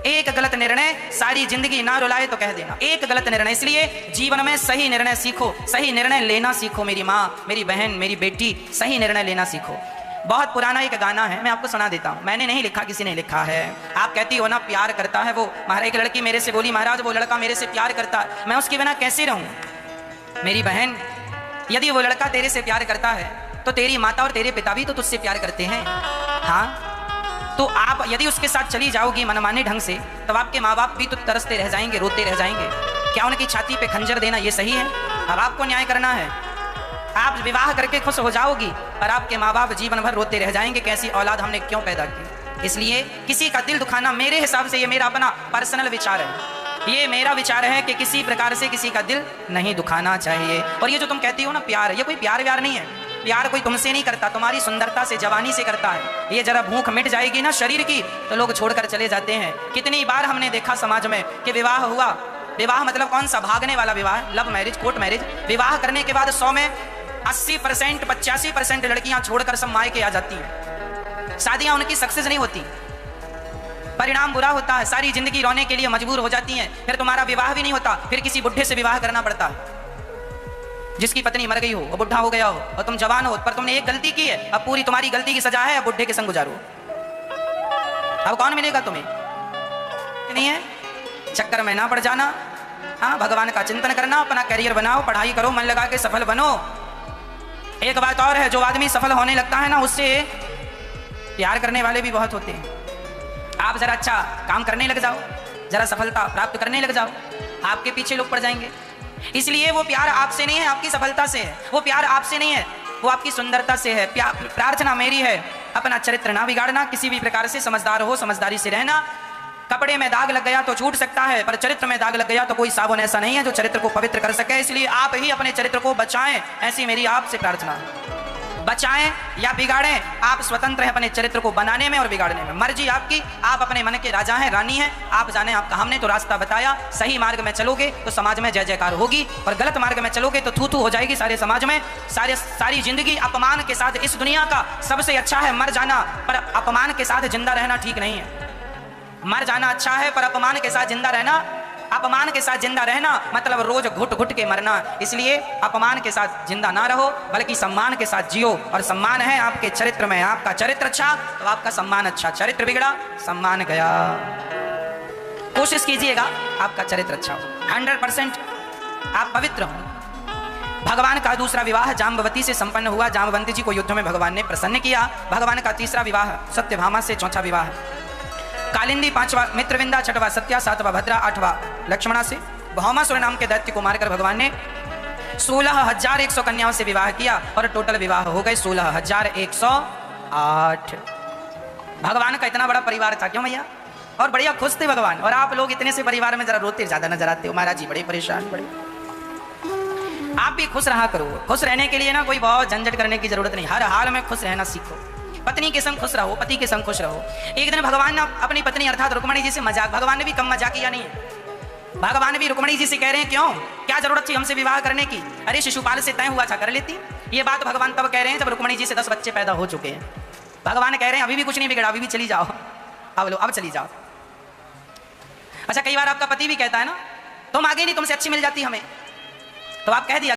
एक गलत निर्णय सारी जिंदगी ना रुलाए तो कह देना, एक गलत निर्णय। इसलिए जीवन में सही निर्णय सीखो, सही निर्णय लेना सीखो। मेरी माँ, मेरी बहन, मेरी बेटी, सही निर्णय लेना सीखो। बहुत पुराना एक गाना है, मैं आपको सुना देता हूँ, मैंने नहीं लिखा, किसी ने लिखा है। आप कहती हो ना प्यार करता है वो, महाराज एक लड़की मेरे से बोली, महाराज वो लड़का मेरे से प्यार करता है, मैं उसके बिना कैसे रहूं। मेरी बहन, यदि वो लड़का तेरे से प्यार करता है तो तेरी माता और तेरे पिता भी तो तुझसे प्यार करते हैं। हाँ, तो आप यदि उसके साथ चली जाओगी मनमाने ढंग से, तब आपके माँ बाप भी तो तरसते रह जाएंगे, रोते रह जाएंगे। क्या उनकी छाती पे खंजर देना ये सही है? अब आपको न्याय करना है। आप विवाह करके खुश हो जाओगी और आपके माँ बाप जीवन भर रोते रह जाएंगे, कैसी औलाद हमने क्यों पैदा की। इसलिए किसी का दिल दुखाना, मेरे हिसाब से ये मेरा अपना पर्सनल विचार है, ये मेरा विचार है कि किसी प्रकार से किसी का दिल नहीं दुखाना चाहिए। और ये जो तुम कहती हो ना प्यार, ये कोई प्यार व्यार नहीं है। प्यार कोई तुमसे नहीं करता, तुम्हारी सुंदरता से, जवानी से करता है। ये जरा भूख मिट जाएगी ना शरीर की तो लोग छोड़कर चले जाते हैं। कितनी बार हमने देखा समाज में कि विवाह हुआ, विवाह मतलब कौन सा भागने वाला विवाह, लव मैरिज, कोर्ट मैरिज। विवाह करने के बाद 100 में 80%, 85% लड़कियां छोड़कर सब मायके आ जाती हैं। शादियां उनकी सक्सेस नहीं होती, परिणाम बुरा होता है, सारी जिंदगी रोने के लिए मजबूर हो जाती हैं। फिर तुम्हारा विवाह भी नहीं होता, फिर किसी बुढ़े से विवाह करना पड़ता है, जिसकी पत्नी मर गई हो, वो बुढ़ा हो गया हो और तुम जवान हो, पर तुमने एक गलती की है, अब पूरी तुम्हारी गलती की सजा है, अब बुढ़े के संग गुजारो। अब कौन मिलेगा तुम्हें? नहीं है, चक्कर में ना पड़ जाना। हाँ, भगवान का चिंतन करना, अपना करियर बनाओ, पढ़ाई करो, मन लगा के सफल बनो। एक बात और है, जो आदमी सफल होने लगता है ना, उससे प्यार करने वाले भी बहुत होते हैं। आप जरा अच्छा काम करने लग जाओ, जरा सफलता प्राप्त करने लग जाओ, आपके पीछे लोग पड़ जाएंगे। इसलिए वो प्यार आपसे नहीं है, आपकी सफलता से है। वो प्यार आपसे नहीं है, वो आपकी सुंदरता से है। प्रार्थना मेरी है, अपना चरित्र ना बिगाड़ना, किसी भी प्रकार से समझदार हो, समझदारी से रहना। कपड़े में दाग लग गया तो छूट सकता है, पर चरित्र में दाग लग गया तो कोई साबुन ऐसा नहीं है जो चरित्र को पवित्र कर सके। इसलिए आप ही अपने चरित्र को बचाएं, ऐसी मेरी आपसे प्रार्थना है। बचाएं या बिगाड़ें, आप स्वतंत्र हैं अपने चरित्र को बनाने में और बिगाड़ने में, मर्जी आपकी। आप अपने मन के राजा हैं, रानी हैं, आप जाने आपका। हमने तो रास्ता बताया, सही मार्ग में चलोगे तो समाज में जय जयकार होगी, और गलत मार्ग में चलोगे तो थू थू हो जाएगी सारे समाज में। सारी जिंदगी अपमान के साथ। इस दुनिया का सबसे अच्छा है मर जाना, पर अपमान के साथ जिंदा रहना ठीक नहीं है। मर जाना अच्छा है, पर अपमान के साथ जिंदा रहना, अपमान के साथ जिंदा रहना मतलब रोज घुट घुट के मरना। इसलिए अपमान के साथ जिंदा ना रहो, बल्कि सम्मान के साथ जियो। और सम्मान है आपके चरित्र में। आपका चरित्र अच्छा तो आपका सम्मान अच्छा, चरित्र बिगड़ा सम्मान गया। कोशिश कीजिएगा आपका चरित्र अच्छा हो, 100% आप पवित्र हो। भगवान का दूसरा विवाह जाम्बवती से संपन्न हुआ। जाम्बवती जी को युद्ध में भगवान ने प्रसन्न किया। भगवान का तीसरा विवाह सत्यभामा से, चौथा विवाह कालिंदी, 5वां मित्रविंदा, 6वां सत्या, 7वां भद्रा, 8वां लक्ष्मणा से। भौमासुर नाम के दैत्य को मारकर भगवान ने 16,100 कन्याओं से विवाह किया और टोटल विवाह हो गए 16,108। भगवान का इतना बड़ा परिवार था, क्यों भैया? और बढ़िया खुश थे भगवान। और आप लोग इतने से परिवार में जरा रोते ज्यादा नजर आते हो। महाराज जी बड़े परेशान, बड़े। आप भी खुश रहा करो। खुश रहने के लिए ना कोई बहुत झंझट करने की जरूरत नहीं, हर हाल में खुश रहना सीखो। पत्नी के संग खुश रहो, पति के संग खुश रहो। एक दिन भगवान ने अपनी पत्नी अर्थात रुक्मणी जी से मजाक, भगवान ने भी कम मजाक किया नहीं है। भगवान भी रुक्मणी जी से कह रहे हैं क्यों, क्या जरूरत थी हमसे विवाह करने की, अरे शिशुपाल से तय हुआ था कर लेती। ये बात भगवान तब कह रहे हैं जब रुक्मणी जी से 10 बच्चे पैदा हो चुके हैं। भगवान कह रहे हैं अभी भी कुछ नहीं बिगड़ा, अभी भी चली जाओ, अब चली जाओ। अच्छा, कई बार आपका पति भी कहता है ना तुम आगे नहीं, तुमसे अच्छी मिल जाती हमें, तो आप कह दिया